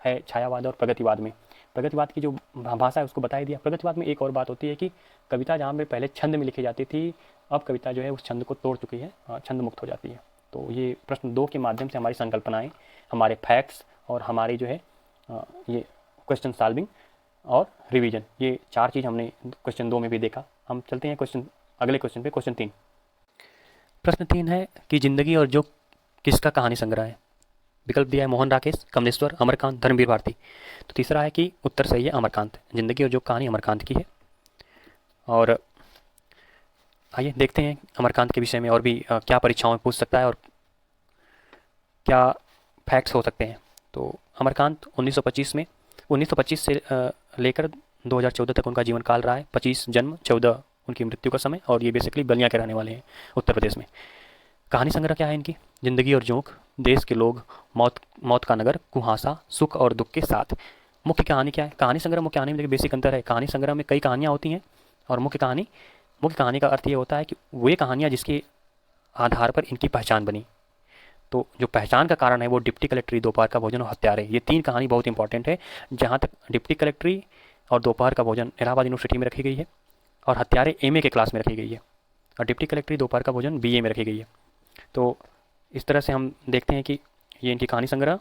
A: है छायावाद और प्रगतिवाद में। प्रगतिवाद की जो भाषा है उसको बता ही दिया। प्रगतिवाद में एक और बात होती है कि कविता जहाँ पे पहले छंद में लिखी जाती थी, अब कविता जो है उस छंद को तोड़ चुकी है, छंद मुक्त हो जाती है। तो ये प्रश्न 2 के माध्यम से हमारी संकल्पनाएं, हमारे फैक्ट्स और हमारी जो है ये क्वेश्चन सॉल्विंग और रिवीजन, ये 4 चीज़ हमने क्वेश्चन 2 में भी देखा। हम चलते हैं अगले क्वेश्चन पे, क्वेश्चन 3। प्रश्न 3 है कि जिंदगी और जोक किसका कहानी संग्रह है। विकल्प दिया है मोहन राकेश, कमलेश्वर, अमरकांत, धर्मवीर भारती। तो तीसरा है कि उत्तर सही है अमरकांत, जिंदगी और जोक कहानी अमरकांत की है। और आइए देखते हैं अमरकांत के विषय में और भी क्या परीक्षाओं में पूछ सकता है और क्या फैक्ट्स हो सकते हैं। तो अमरकांत 1925 से लेकर 2014 तक उनका जीवन काल रहा है। 25 जन्म, 14 उनकी मृत्यु का समय, और ये बेसिकली बलिया के रहने वाले हैं, उत्तर प्रदेश में। कहानी संग्रह क्या है इनकी, जिंदगी और जोक, देश के लोग, मौत का नगर, कुहासा, सुख और दुख के साथ। मुख्य कहानी क्या है, कहानी संग्रह मुख्य कहानी में देखिए बेसिक अंतर है। कहानी संग्रह में कई कहानियाँ होती हैं और मुख्य कहानी का अर्थ ये होता है कि वे कहानियाँ जिसके आधार पर इनकी पहचान बनी। तो जो पहचान का कारण है वो डिप्टी कलेक्ट्री, दोपहर का भोजन और हत्यारे, ये 3 कहानी बहुत इंपॉर्टेंट है। जहाँ तक डिप्टी कलेक्ट्री और दोपहर का भोजन इलाहाबाद यूनिवर्सिटी में रखी गई है और हत्यारे एमए के क्लास में रखी गई है, और डिप्टी कलेक्ट्री, दोपहर का भोजन बीए में रखी गई है। तो इस तरह से हम देखते हैं कि ये इनकी कहानी संग्रह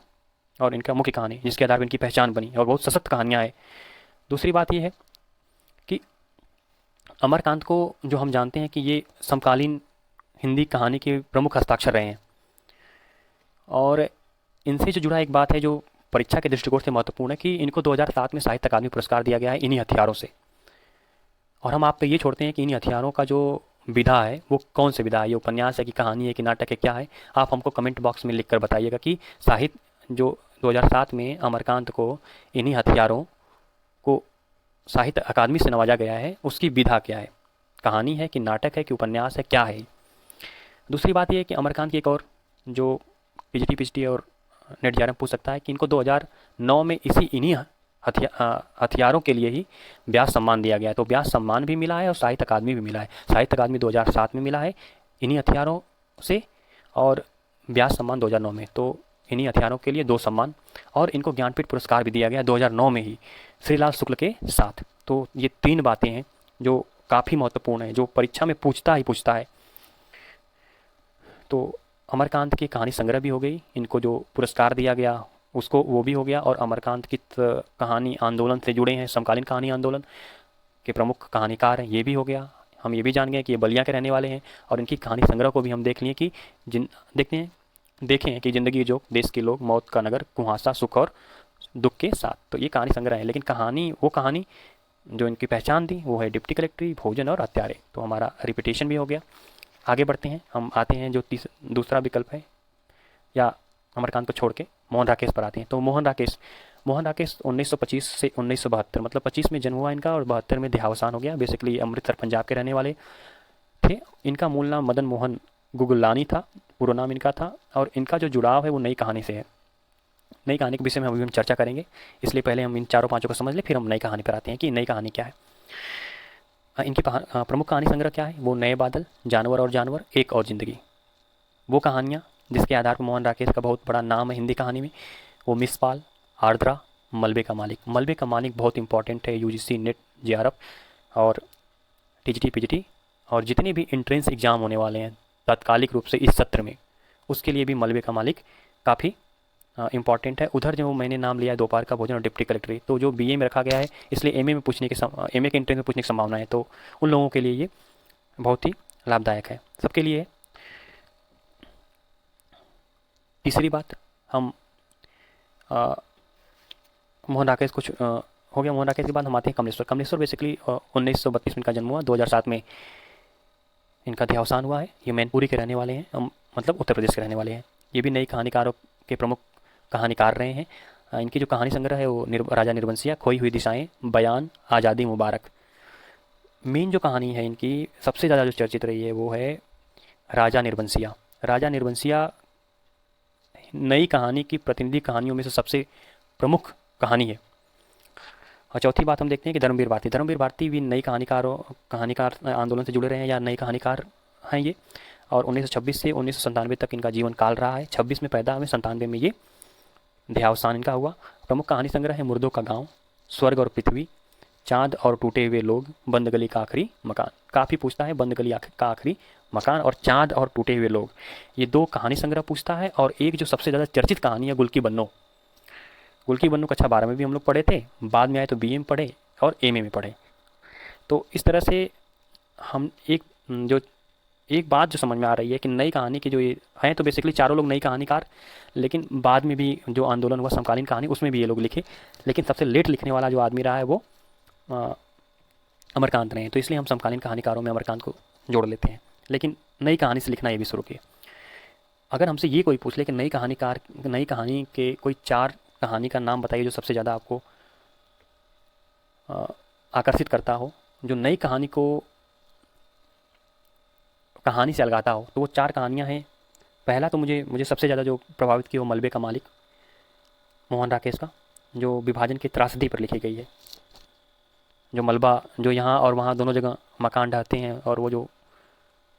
A: और इनका मुख्य कहानी जिसके आधार पर इनकी पहचान बनी, और बहुत सशक्त कहानियाँ हैं। दूसरी बात ये है कि अमरकांत को जो हम जानते हैं कि ये समकालीन हिंदी कहानी के प्रमुख हस्ताक्षर रहे हैं, और इनसे जो जुड़ा एक बात है जो परीक्षा के दृष्टिकोण से महत्वपूर्ण है कि इनको 2007 में साहित्य अकादमी पुरस्कार दिया गया है इन्हीं हथियारों से। और हम आप पे ये छोड़ते हैं कि इन्हीं हथियारों का जो विधा है वो कौन से विधा है, ये उपन्यास है कि कहानी है कि नाटक है, क्या है। आप हमको कमेंट बॉक्स में लिख कर बताइएगा कि साहित्य जो 2007 में अमरकांत को इन्हीं हथियारों को साहित्य अकादमी से नवाजा गया है, उसकी विधा क्या है, कहानी है कि नाटक है कि उपन्यास है, क्या है। दूसरी बात यह है कि अमरकांत की एक और जो पीजीटी और नेट JRF पूछ सकता है कि इनको 2009 में इन्हीं हथियारों के लिए ही व्यास सम्मान दिया गया है। तो व्यास सम्मान भी मिला है और साहित्य अकादमी भी मिला है। साहित्य अकादमी 2007 में मिला है इन्हीं हथियारों से, और व्यास सम्मान 2009 में। तो इन्हीं हथियारों के लिए 2 सम्मान और इनको ज्ञानपीठ पुरस्कार भी दिया गया 2009 में ही श्रीलाल शुक्ल के साथ। तो ये 3 बातें हैं जो काफ़ी महत्वपूर्ण है, जो परीक्षा में पूछता ही पूछता है। तो अमरकांत की कहानी संग्रह भी हो गई, इनको जो पुरस्कार दिया गया उसको वो भी हो गया, और अमरकांत की कहानी आंदोलन से जुड़े हैं, समकालीन कहानी आंदोलन के प्रमुख कहानीकार हैं, ये भी हो गया। हम ये भी जान गए कि ये बलिया के रहने वाले हैं, और इनकी कहानी संग्रह को भी हम देख लिए कि देखें कि ज़िंदगी जो देश के लोग, मौत का नगर, कुहासा, सुख और दुख के साथ। तो ये कहानी संग्रह है, लेकिन कहानी जो इनकी पहचान थी वो है डिप्टी कलेक्ट्री, भोजन और हत्यारे। तो हमारा रिपीटेशन भी हो गया। आगे बढ़ते हैं, हम आते हैं जो दूसरा विकल्प है, या अमरकांत को छोड़ के मोहन राकेश पर आते हैं। तो मोहन राकेश 1925 से 1972, मतलब 25 में जन्म हुआ इनका और 72 में देहावसान हो गया। बेसिकली अमृतसर पंजाब के रहने वाले थे। इनका मूल नाम मदन मोहन गुगलानी था, पूरा नाम इनका था, और इनका जो जुड़ाव है वो नई कहानी से है। नई कहानी के विषय में अभी हम चर्चा करेंगे, इसलिए पहले हम इन चारों पांचों को समझ लें, फिर हम नई कहानी पर आते हैं कि नई कहानी क्या है। इनकी प्रमुख कहानी संग्रह क्या है? वो नए बादल, जानवर और जानवर, एक और ज़िंदगी। वो कहानियाँ जिसके आधार पर मोहन राकेश का बहुत बड़ा नाम है हिंदी कहानी में, वो मिस पाल, आर्द्रा, मलबे का मालिक। मलबे का मालिक बहुत इंपॉर्टेंट है यूजीसी, नेट, जेआरएफ और टीजीटी, पीजीटी और जितने भी एंट्रेंस एग्ज़ाम होने वाले हैं तात्कालिक रूप से इस सत्र में, उसके लिए भी मलबे का मालिक काफ़ी इंपॉर्टेंट है। उधर जो मैंने नाम लिया है दोपहर का भोजन और डिप्टी कलेक्ट्री, तो जो बीए में रखा गया है, इसलिए एमए के एंट्रेंस में पूछने की संभावना है, तो उन लोगों के लिए ये बहुत ही लाभदायक है, सबके लिए। तीसरी बात, हम मोहन राकेश कुछ हो गया। मोहन राकेश के बाद हम आते हैं कमलेश्वर बेसिकली 1932 में इनका जन्म हुआ, 2007 में इनका देहावसान हुआ है। ये मैनपुरी के रहने वाले हैं, मतलब उत्तर प्रदेश के रहने वाले हैं। ये भी नई कहानीकारों के प्रमुख कहानीकार रहे हैं। इनकी जो कहानी संग्रह है वो राजा निर्बंसिया, खोई हुई दिशाएं, बयान, आज़ादी मुबारक। मेन जो कहानी है इनकी सबसे ज़्यादा जो चर्चित रही है वो है राजा निर्बंसिया। राजा निर्बंसिया नई कहानी की प्रतिनिधि कहानियों में से सबसे प्रमुख कहानी है। और चौथी बात हम देखते हैं कि धर्मवीर भारती भी नई कहानीकार आंदोलन से जुड़े रहे हैं, या नई कहानीकार हैं ये। और 1926 से 1997 तक इनका जीवन काल रहा है। 26 में पैदा हुए, 97 में ये देहावसान इनका हुआ। प्रमुख कहानी संग्रह है मुर्दों का गांव, स्वर्ग और पृथ्वी, चांद और टूटे हुए लोग, बंद गली का आखिरी मकान। काफ़ी पूछता है बंद गली का आखिरी मकान और चांद और टूटे हुए लोग, ये 2 कहानी संग्रह पूछता है। और एक जो सबसे ज़्यादा चर्चित कहानी है गुलकी बन्नो कक्षा 12 में भी हम लोग पढ़े थे, बाद में आए तो बीए में पढ़े और एमए में पढ़े। तो इस तरह से हम एक बात जो समझ में आ रही है कि नई कहानी के जो ये हैं, तो बेसिकली चारों लोग नई कहानीकार, लेकिन बाद में भी जो आंदोलन हुआ समकालीन कहानी, उसमें भी ये लोग लिखे, लेकिन सबसे लेट लिखने वाला जो आदमी रहा है वो अमरकांत रहे हैं। तो इसलिए हम समकालीन कहानीकारों में अमरकांत को जोड़ लेते हैं, लेकिन नई कहानी से लिखना ये भी शुरू किए। अगर हमसे ये कोई पूछ ले कि नई कहानी के कोई 4 कहानी का नाम बताइए जो सबसे ज़्यादा आपको आकर्षित करता हो, जो नई कहानी को कहानी से अलगाता हो, तो वो 4 कहानियाँ हैं। पहला तो मुझे सबसे ज़्यादा जो प्रभावित की वो मलबे का मालिक, मोहन राकेश का, जो विभाजन की त्रासदी पर लिखी गई है। जो मलबा, जो यहाँ और वहाँ दोनों जगह मकान ढहते हैं, और वो जो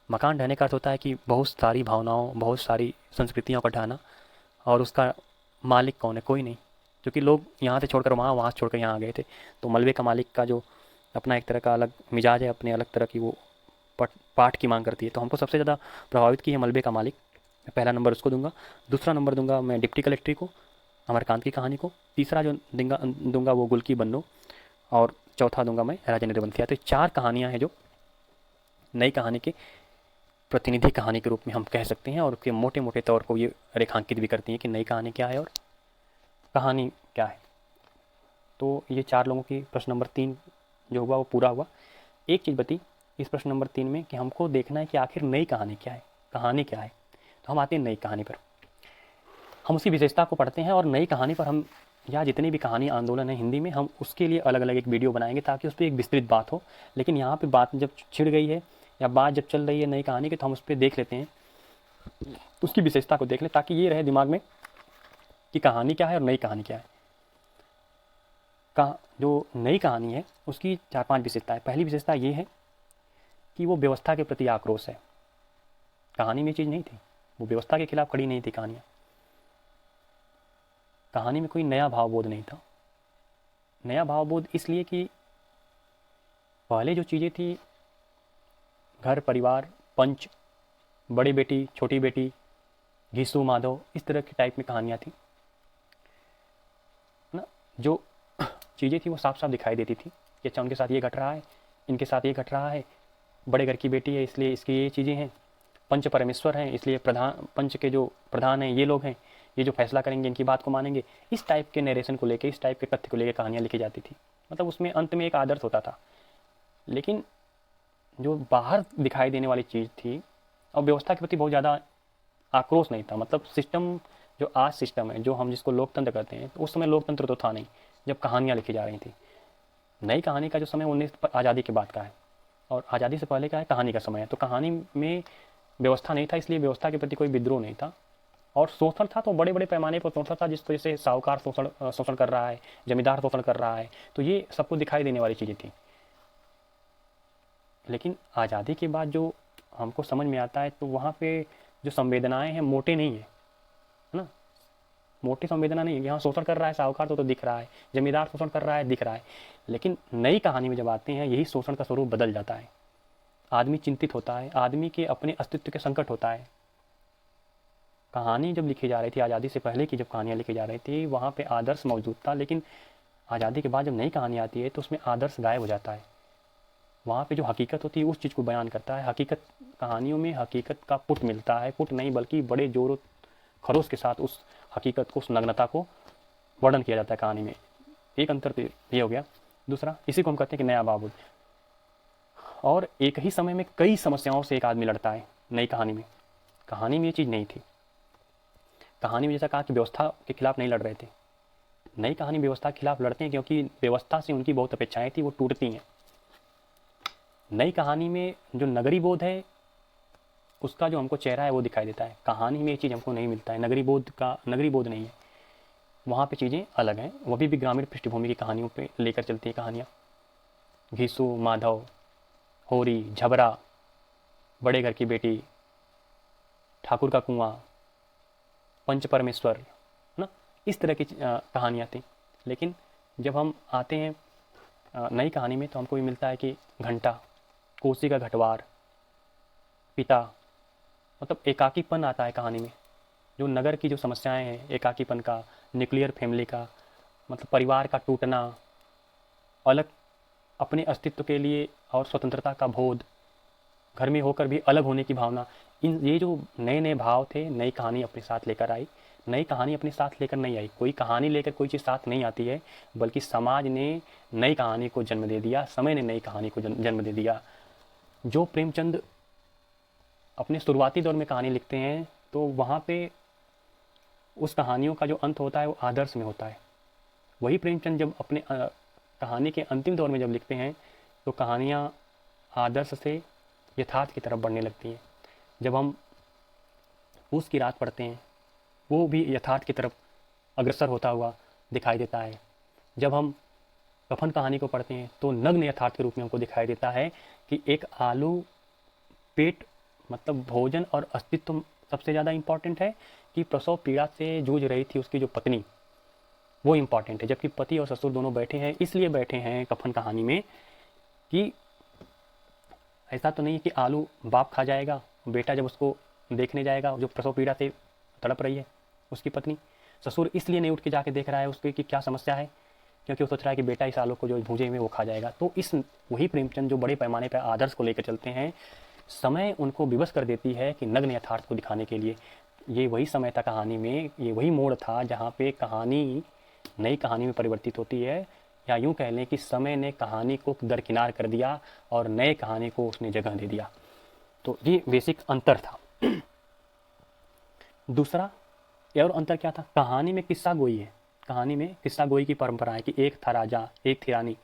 A: मकान ढहने का अर्थ होता है कि बहुत सारी भावनाओं, बहुत सारी संस्कृतियों का ढहना, और उसका मालिक कौन है? कोई नहीं, क्योंकि लोग यहाँ से छोड़कर वहाँ से छोड़कर यहाँ आ गए थे। तो मलबे का मालिक का जो अपना एक तरह का अलग मिजाज है, अपने अलग तरह की वो पाठ की मांग करती है। तो हमको सबसे ज़्यादा प्रभावित की है मलबे का मालिक, मैं पहला नंबर उसको दूंगा। दूसरा नंबर दूंगा मैं डिप्टी कलेक्ट्री को, अमरकांत की कहानी को। तीसरा जो दूंगा वो गुलकी बन्नो, और चौथा दूंगा मैं राजा निर्बंसिया। तो 4 कहानियाँ हैं जो नई कहानी के प्रतिनिधि कहानी के रूप में हम कह सकते हैं, और उसके मोटे मोटे तौर को ये रेखांकित भी करती हैं कि नई कहानी क्या है और कहानी क्या है। तो ये 4 लोगों की प्रश्न नंबर 3 जो हुआ वो पूरा हुआ। एक चीज़ बती इस प्रश्न नंबर 3 में कि हमको देखना है कि आखिर नई कहानी क्या है, कहानी क्या है। तो हम आते हैं नई कहानी पर, हम उसी विशेषता को पढ़ते हैं, और नई कहानी पर हम, या जितनी भी कहानी आंदोलन है हिंदी में, हम उसके लिए अलग अलग एक वीडियो बनाएंगे ताकि उस पर एक विस्तृत बात हो। लेकिन यहाँ पे बात जब छिड़ गई है या बात जब चल रही है नई कहानी की, तो हम उस पर देख लेते हैं, उसकी विशेषता को देख लें, ताकि ये रहे दिमाग में कि कहानी क्या है और नई कहानी क्या है। जो नई कहानी है उसकी 4-5 विशेषताएं। पहली विशेषता ये है कि वो व्यवस्था के प्रति आक्रोश है। कहानी में चीज़ नहीं थी, वो व्यवस्था के खिलाफ खड़ी नहीं थी कहानियाँ। कहानी में कोई नया भावबोध नहीं था। नया भावबोध इसलिए कि पहले जो चीज़ें थी, घर परिवार, पंच, बड़ी बेटी छोटी बेटी, घीसू माधव, इस तरह की टाइप में कहानियाँ थी ना। जो चीज़ें थी वो साफ साफ दिखाई देती थी कि अच्छा उनके साथ ये घट रहा है, इनके साथ ये घट रहा है, बड़े घर की बेटी है इसलिए इसकी ये चीज़ें हैं, पंच परमेश्वर हैं इसलिए प्रधान, पंच के जो प्रधान हैं ये लोग हैं, ये जो फैसला करेंगे इनकी बात को मानेंगे। इस टाइप के नरेशन को लेके, इस टाइप के तथ्य को लेकर कहानियाँ लिखी जाती थी। मतलब उसमें अंत में एक आदर्श होता था। लेकिन जो बाहर दिखाई देने वाली चीज़ थी, और व्यवस्था के प्रति बहुत ज़्यादा आक्रोश नहीं था। मतलब सिस्टम, जो आज सिस्टम है, जो हम जिसको लोकतंत्र कहते हैं, तो उस समय लोकतंत्र तो था नहीं जब कहानियाँ लिखी जा रही थी। नई कहानी का जो समय 19 आज़ादी के बाद का है, और आज़ादी से पहले का है कहानी का समय है। तो कहानी में व्यवस्था नहीं था, इसलिए व्यवस्था के प्रति कोई विद्रोह नहीं था। और शोषण था तो बड़े बड़े पैमाने पर शोषण था, जिस वजह से साहूकार शोषण कर रहा है, जमींदार शोषण कर रहा है, तो ये सबको दिखाई देने वाली चीज़ें थी। लेकिन आज़ादी के बाद जो हमको समझ में आता है, तो वहाँ पे जो संवेदनाएं हैं मोटे नहीं है ना, मोटी संवेदना नहीं है। यहाँ शोषण कर रहा है साहूकार तो दिख रहा है, जमींदार शोषण कर रहा है दिख रहा है। लेकिन नई कहानी में जब आते हैं, यही शोषण का स्वरूप बदल जाता है। आदमी चिंतित होता है, आदमी के अपने अस्तित्व के संकट होता है। कहानी जब लिखी जा रही थी, आज़ादी से पहले की जब कहानियाँ लिखी जा रही थी, वहाँ पे आदर्श मौजूद था। लेकिन आज़ादी के बाद जब नई कहानी आती है तो उसमें आदर्श गायब हो जाता है। वहाँ पे जो हकीकत होती है उस चीज़ को बयान करता है। हकीकत, कहानियों में हकीकत का पुट मिलता है, पुट नहीं बल्कि बड़े जोर खरोश के साथ उस हकीकत को, उस नग्नता को वर्णन किया जाता है कहानी में। एक अंतर तो ये हो गया। दूसरा, इसी को हम कहते हैं कि नया भावबोध। और एक ही समय में कई समस्याओं से एक आदमी लड़ता है नई कहानी में। कहानी में ये चीज़ नहीं थी। कहानी में जैसा कहा कि व्यवस्था के खिलाफ नहीं लड़ रहे थे, नई कहानी व्यवस्था के खिलाफ लड़ते हैं क्योंकि व्यवस्था से उनकी बहुत अपेक्षाएं थी, वो टूटती हैं। नई कहानी में जो नगरी बोध है, उसका जो हमको चेहरा है वो दिखाई देता है। कहानी में ये चीज़ हमको नहीं मिलता है, नगरी बोध नहीं है। वहाँ पे चीज़ें अलग हैं। वो भी ग्रामीण पृष्ठभूमि की कहानियों पे लेकर चलती है कहानियाँ। घीसू माधव, होरी, झबरा, बड़े घर की बेटी, ठाकुर का कुआं, पंच परमेश्वर ना, इस तरह की कहानियाँ थी। लेकिन जब हम आते हैं नई कहानी में, तो हमको ये मिलता है कि घंटा, कोसी का घटवार, पिता, मतलब एकाकीपन आता है कहानी में। जो नगर की जो समस्याएं हैं, एकाकीपन का, न्यूक्लियर फैमिली का, मतलब परिवार का टूटना, अलग अपने अस्तित्व के लिए और स्वतंत्रता का बोध, घर में होकर भी अलग होने की भावना, ये जो नए नए भाव थे, नई कहानी अपने साथ लेकर आई। नई कहानी अपने साथ लेकर नहीं आई, कोई कहानी लेकर कोई चीज़ साथ नहीं आती है, बल्कि समाज ने नई कहानी को जन्म दे दिया, समय ने नई कहानी को जन्म दे दिया। जो प्रेमचंद अपने शुरुआती दौर में कहानी लिखते हैं, तो वहाँ पे उस कहानियों का जो अंत होता है वो आदर्श में होता है। वही प्रेमचंद जब अपने कहानी के अंतिम दौर में जब लिखते हैं, तो कहानियाँ आदर्श से यथार्थ की तरफ बढ़ने लगती हैं। जब हम पूस की रात पढ़ते हैं, वो भी यथार्थ की तरफ अग्रसर होता हुआ दिखाई देता है। जब हम कफन कहानी को पढ़ते हैं, तो नग्न यथार्थ के रूप में हमको दिखाई देता है कि एक आलू पेट, मतलब भोजन और अस्तित्व सबसे ज़्यादा इम्पॉर्टेंट है, कि प्रसव पीड़ा से जूझ रही थी उसकी जो पत्नी, वो इम्पॉर्टेंट है। जबकि पति और ससुर दोनों बैठे हैं, इसलिए बैठे हैं कफन कहानी में कि ऐसा तो नहीं कि आलू बाप खा जाएगा, बेटा जब उसको देखने जाएगा, जो प्रसव पीड़ा से तड़प रही है उसकी पत्नी, ससुर इसलिए नहीं उठ के जाके देख रहा है उसके कि क्या समस्या है, क्योंकि वो सोच रहा है कि बेटा इस आलू को जो भूजे में वो खा जाएगा। तो इस वही प्रेमचंद जो बड़े पैमाने पर आदर्श को लेकर चलते हैं, समय उनको विवश कर देती है कि नग्न यथार्थ को दिखाने के लिए। ये वही समय था कहानी में, ये वही मोड़ था जहाँ पे कहानी नई कहानी में परिवर्तित होती है, या यूँ कह लें कि समय ने कहानी को दरकिनार कर दिया और नए कहानी को उसने जगह दे दिया। तो ये बेसिक अंतर था। दूसरा और अंतर क्या था, कहानी में किस्सा गोई है। कहानी में किस्सा गोई की परंपरा है कि एक था राजा, एक थी रानी।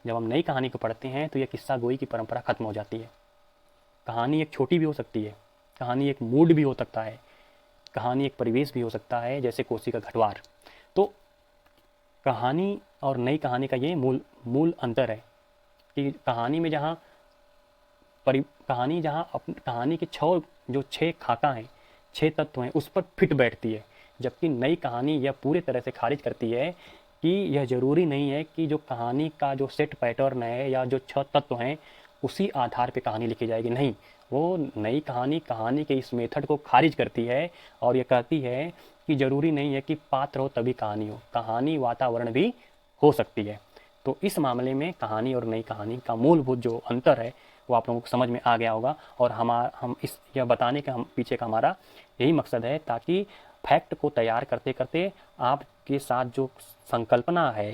A: जब हम नई कहानी को पढ़ते हैं तो यह किस्सा गोई की परंपरा खत्म हो जाती है। कहानी एक छोटी भी हो सकती है, कहानी एक मूड भी हो सकता है, कहानी एक परिवेश भी हो सकता है, जैसे कोसी का घटवार। तो कहानी और नई कहानी का ये मूल अंतर है कि कहानी में जहाँ कहानी के छः खाका हैं, 6 तत्व हैं, उस पर फिट बैठती है। जबकि नई कहानी यह पूरे तरह से खारिज करती है कि यह ज़रूरी नहीं है कि जो कहानी का जो सेट पैटर्न है या जो 6 तत्व हैं उसी आधार पे कहानी लिखी जाएगी। नहीं, वो नई कहानी कहानी के इस मेथड को खारिज करती है और ये कहती है कि ज़रूरी नहीं है कि पात्र हो तभी कहानी हो, कहानी वातावरण भी हो सकती है। तो इस मामले में कहानी और नई कहानी का मूलभूत जो अंतर है वो आप लोगों को समझ में आ गया होगा। और हम इस यह बताने का हम पीछे का हमारा यही मकसद है, ताकि फैक्ट को तैयार करते करते आपके साथ जो संकल्पना है,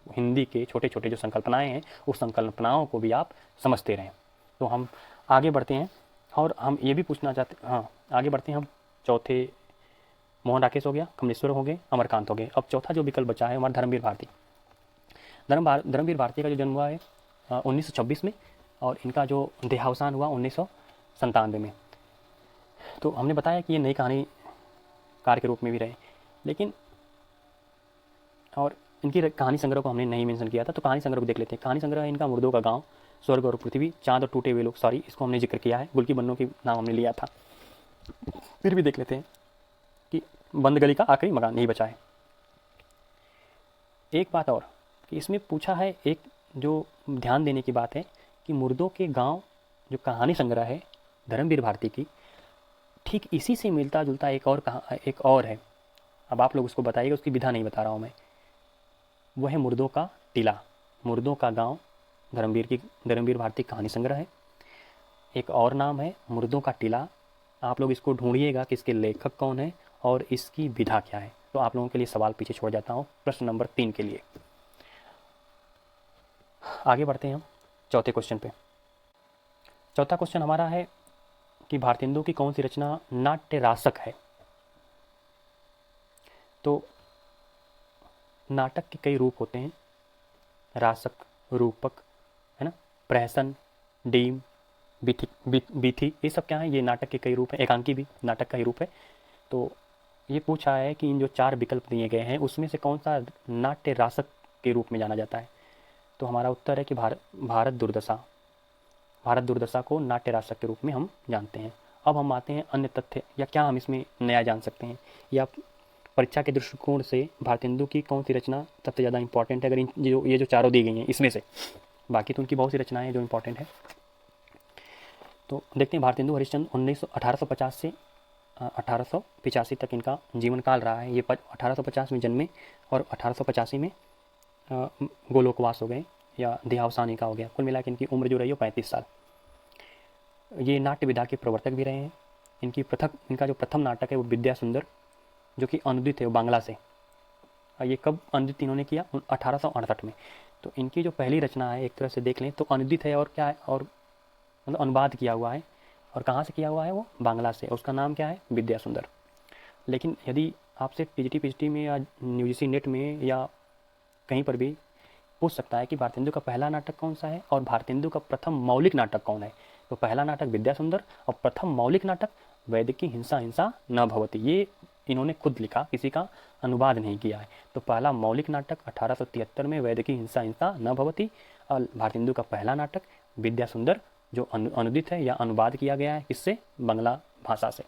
A: हिंदी के छोटे छोटे जो संकल्पनाएं हैं, उस संकल्पनाओं को भी आप समझते रहें। तो हम आगे बढ़ते हैं और हम ये भी पूछना चाहते हाँ, आगे बढ़ते हैं हम। चौथे मोहन राकेश हो गया, कमलेश्वर हो गए, अमरकांत हो गए। अब चौथा जो विकल्प बचा है हमारा धर्मवीर भारती। धर्मवीर भारती का जो जन्म हुआ है 1926 में और इनका जो देहावसान हुआ 1997 में। तो हमने बताया कि ये नई कहानीकार के रूप में भी रहे, लेकिन और इनकी कहानी संग्रह को हमने नहीं मेंशन किया था, तो कहानी संग्रह को देख लेते हैं। कहानी संग्रह इनका मुर्दों का गांव, स्वर्ग और पृथ्वी, चांद और टूटे हुए लोग, सॉरी इसको हमने जिक्र किया है, गुलकी बन्नों की नाम हमने लिया था। फिर भी देख लेते हैं कि बंद गली का आखिरी मकान नहीं बचा है। एक बात और कि इसमें पूछा है, एक जो ध्यान देने की बात है कि मुर्दों के गांव जो कहानी संग्रह है धर्मवीर भारती की, ठीक इसी से मिलता जुलता एक और है। अब आप लोग उसको बताइएगा, उसकी विधा नहीं बता रहा हूँ मैं। वह है मुर्दों का टीला। मुर्दों का गांव धर्मवीर भारती कहानी संग्रह है। एक और नाम है मुर्दों का टीला। आप लोग इसको ढूंढिएगा कि इसके लेखक कौन है और इसकी विधा क्या है। तो आप लोगों के लिए सवाल पीछे छोड़ जाता हूँ प्रश्न नंबर 3 के लिए। आगे बढ़ते हैं हम चौथे क्वेश्चन पे। चौथा क्वेश्चन हमारा है कि भारतेंदु की कौन सी रचना नाट्य रासक है। तो नाटक के कई रूप होते हैं, रासक, रूपक, है ना, प्रहसन, डीम, बीथी, ये सब क्या है, ये नाटक के कई रूप हैं। एकांकी भी नाटक का ही रूप है। तो ये पूछा है कि इन जो 4 विकल्प दिए गए हैं उसमें से कौन सा नाट्य रासक के रूप में जाना जाता है। तो हमारा उत्तर है कि भारत दुर्दशा को नाट्य रासक के रूप में हम जानते हैं। अब हम आते हैं अन्य तथ्य, या क्या हम इसमें नया जान सकते हैं, या परीक्षा के दृष्टिकोण से भारतेंदु की कौन सी रचना सबसे ज़्यादा इंपॉर्टेंट है। अगर ये जो चारों दी गई हैं इसमें से, बाकी तो उनकी बहुत सी रचनाएं हैं जो इंपॉर्टेंट है। तो देखते हैं भारतेंदु हरिश्चंद्र 1850 से 1885 तक इनका जीवन काल रहा है। ये 1850 में जन्मे और 1885 में गोलोकवास हो गए या देहावसान इनका हो गया। कुल मिला के इनकी उम्र जो रही है 35 साल। ये नाट्य विधा के प्रवर्तक भी रहे हैं। इनका जो प्रथम नाटक है वो विद्या सुंदर, जो कि अनुदित है वो बांग्ला से। ये कब अनुदित इन्होंने किया, 1868 में। तो इनकी जो पहली रचना है एक तरह से देख लें तो अनुदित है, और क्या है, और मतलब अनुवाद किया हुआ है। और कहाँ से किया हुआ है, वो बांग्ला से। उसका नाम क्या है, विद्या सुंदर। लेकिन यदि आपसे टीजीटी पीजीटी में या यूजीसी नेट में या कहीं पर भी पूछ सकता है कि भारतेंदु का पहला नाटक कौन सा है और भारतेंदु का प्रथम मौलिक नाटक कौन है, तो पहला नाटक विद्या सुंदर और प्रथम मौलिक नाटक वैदिकी हिंसा हिंसा न भवति। ये इन्होंने खुद लिखा, किसी का अनुवाद नहीं किया है। तो पहला मौलिक नाटक 1873 में वैदिकी हिंसा हिंसा न भवति, और भारतेंदु का पहला नाटक विद्या सुंदर जो अनुदित है या अनुवाद किया गया है किससे, बांग्ला भाषा से।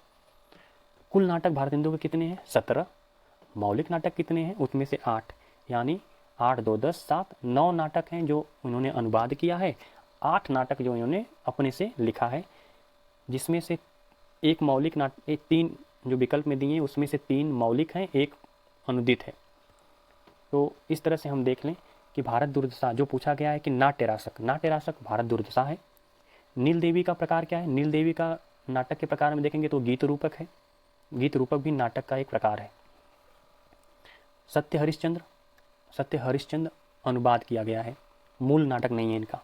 A: कुल नाटक भारतेंदु के कितने हैं, 17। मौलिक नाटक कितने हैं, उसमें से 8, यानी 8 2 10 7 9 नाटक हैं जो उन्होंने अनुवाद किया है, 8 नाटक जो इन्होंने अपने से लिखा है, जिसमें से एक मौलिक नाटक, 3 जो विकल्प में दिए हैं उसमें से 3 मौलिक हैं, 1 अनुदित है। तो इस तरह से हम देख लें कि भारत दुर्दशा जो पूछा गया है कि नाट्य रासक भारत दुर्दशा है। नील देवी का प्रकार क्या है, नील देवी का नाटक के प्रकार में देखेंगे तो गीत रूपक है। गीत रूपक भी नाटक का एक प्रकार है। सत्य हरिश्चंद्र अनुवाद किया गया है, मूल नाटक नहीं है इनका।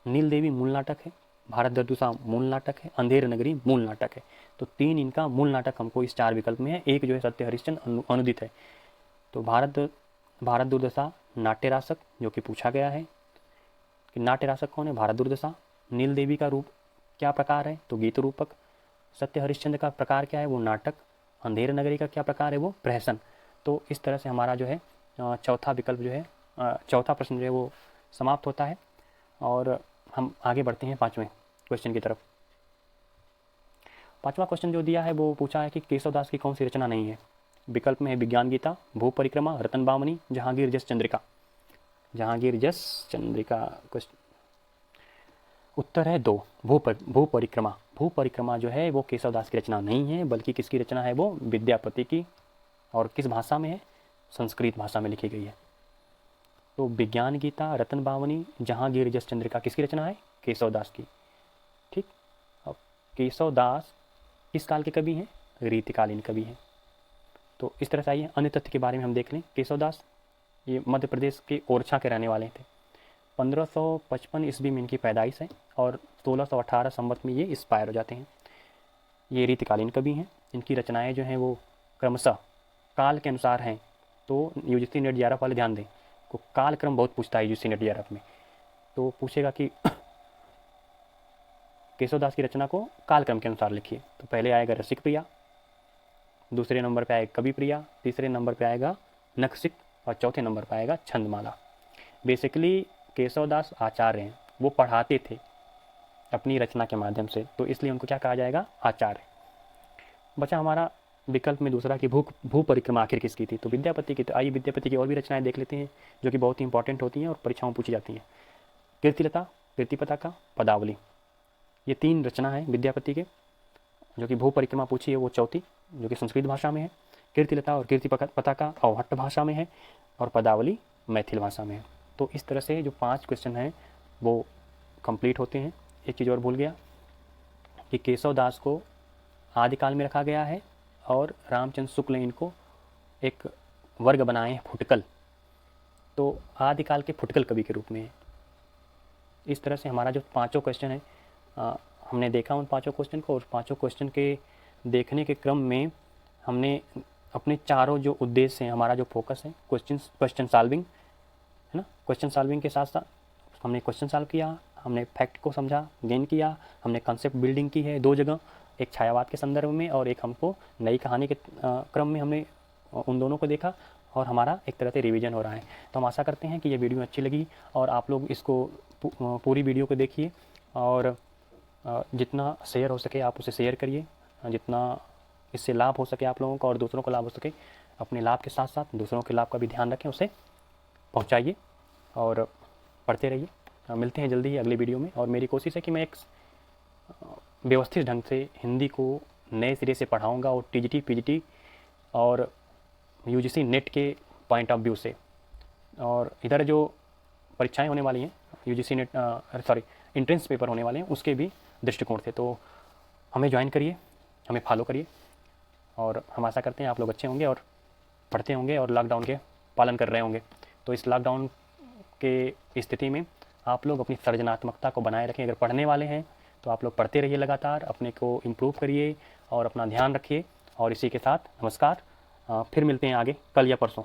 A: नील देवी मूल नाटक है, भारत दुर्दशा मूल नाटक है, अंधेर नगरी मूल नाटक है। तो 3 इनका मूल नाटक हमको इस 4 विकल्प में है। एक जो है सत्य हरिश्चंद्र अनुदित है। तो भारत दुर्दशा नाट्य रासक जो कि पूछा गया है कि नाट्य रासक कौन है, भारत दुर्दशा। नील देवी का रूप क्या प्रकार है, तो गीत रूपक। सत्य हरिश्चंद्र का प्रकार क्या है, वो नाटक। अंधेर नगरी का क्या प्रकार है, वो प्रहसन। तो इस तरह से हमारा जो है चौथा विकल्प जो है, चौथा प्रश्न जो है वो समाप्त होता है। और हम आगे बढ़ते हैं 5वें क्वेश्चन की तरफ। 5वां क्वेश्चन जो दिया है वो पूछा है कि केशवदास की कौन सी रचना नहीं है। विकल्प में है विज्ञान गीता, भू परिक्रमा, रतन बामनी, जहांगीर जस चंद्रिका। जहांगीर जस चंद्रिका क्वेश्चन उत्तर है 2, भू परिक्रमा। भू परिक्रमा जो है वो केशवदास की रचना नहीं है, बल्कि किसकी रचना है, वो विद्यापति की। और किस भाषा में है, संस्कृत भाषा में लिखी गई है। तो विज्ञान गीता, रतन बामनी, जहांगीर जस चंद्रिका किसकी रचना है, केशवदास की। ठीक। अब केशवदास किस काल के कवि हैं, रीतिकालीन कवि हैं। तो इस तरह से आइए अन्य तथ्य के बारे में हम देख लें। केशवदास ये मध्य प्रदेश के ओरछा के रहने वाले थे। 1555 ईस्वी में इनकी पैदाइश है और 1618 संवत में ये एक्सपायर हो जाते हैं। ये रीतिकालीन कवि हैं। इनकी रचनाएं जो हैं वो क्रमशः काल के अनुसार हैं। तो यूजीसी नेट जेआरएफ वाले ध्यान दें, को काल क्रम बहुत पूछता है यूजीसी नेट जेआरएफ में। तो पूछेगा कि केशवदास की रचना को काल क्रम के अनुसार लिखिए। तो पहले आएगा रसिक प्रिया, दूसरे नंबर पे आएगा कवि प्रिया, तीसरे नंबर पे आएगा नखसिक और चौथे नंबर पे आएगा छंदमाला। बेसिकली केशवदास आचार्य हैं, वो पढ़ाते थे अपनी रचना के माध्यम से, तो इसलिए उनको क्या कहा जाएगा, आचार्य। बचा हमारा विकल्प में दूसरा कि भू परिक्रमा आखिर किसकी थी, तो विद्यापति की। तो आइए विद्यापति की और भी रचनाएं देख लेते हैं जो कि बहुत ही इंपॉर्टेंट होती हैं और परीक्षाओं में पूछी जाती हैं। कीर्तिलता, कीर्तिपताका, पदावली, ये 3 रचना है विद्यापति के। जो कि भू परिक्रमा पूछी है वो चौथी, जो कि संस्कृत भाषा में है। कीर्तिलता और कीर्तिपताका अवहट्ट भाषा में है और पदावली मैथिल भाषा में है। तो इस तरह से जो 5 क्वेश्चन हैं वो कंप्लीट होते हैं। एक चीज़ और भूल गया कि केशवदास को आदिकाल में रखा गया है और रामचंद्र शुक्ल ने इनको एक वर्ग बनाए हैं फुटकल, तो आदिकाल के फुटकल कवि के रूप में है। इस तरह से हमारा जो 5 क्वेश्चन है हमने देखा उन 5 क्वेश्चन को, और 5 क्वेश्चन के देखने के क्रम में हमने अपने चारों जो उद्देश्य हैं, हमारा जो फोकस है क्वेश्चन सॉल्विंग है ना, क्वेश्चन सॉल्विंग के साथ साथ हमने क्वेश्चन सॉल्व किया, हमने फैक्ट को समझा, गेन किया, हमने कॉन्सेप्ट बिल्डिंग की है 2 जगह, एक छायावाद के संदर्भ में और एक हमको नई कहानी के क्रम में हमने उन दोनों को देखा, और हमारा एक तरह से रिवीजन हो रहा है। तो हम आशा करते हैं कि ये वीडियो अच्छी लगी और आप लोग इसको पूरी वीडियो को देखिए और जितना शेयर हो सके आप उसे शेयर करिए, जितना इससे लाभ हो सके आप लोगों को और दूसरों को लाभ हो सके, अपने लाभ के साथ साथ दूसरों के लाभ का भी ध्यान रखें, उसे पहुंचाइए और पढ़ते रहिए। मिलते हैं जल्दी ही अगले वीडियो में। और मेरी कोशिश है कि मैं एक व्यवस्थित ढंग से हिंदी को नए सिरे से पढ़ाऊँगा और टीजीटी पीजीटी और यूजीसी नेट के पॉइंट ऑफ व्यू से। और इधर जो परीक्षाएं होने वाली हैं यूजीसी नेट एंट्रेंस पेपर होने वाले हैं उसके भी दृष्टिकोण से, तो हमें ज्वाइन करिए, हमें फॉलो करिए और हम आशा करते हैं आप लोग अच्छे होंगे और पढ़ते होंगे और लॉकडाउन के पालन कर रहे होंगे। तो इस लॉकडाउन के स्थिति में आप लोग अपनी सृजनात्मकता को बनाए रखें। अगर पढ़ने वाले हैं तो आप लोग पढ़ते रहिए लगातार, अपने को इम्प्रूव करिए और अपना ध्यान रखिए। और इसी के साथ नमस्कार, फिर मिलते हैं आगे कल या परसों।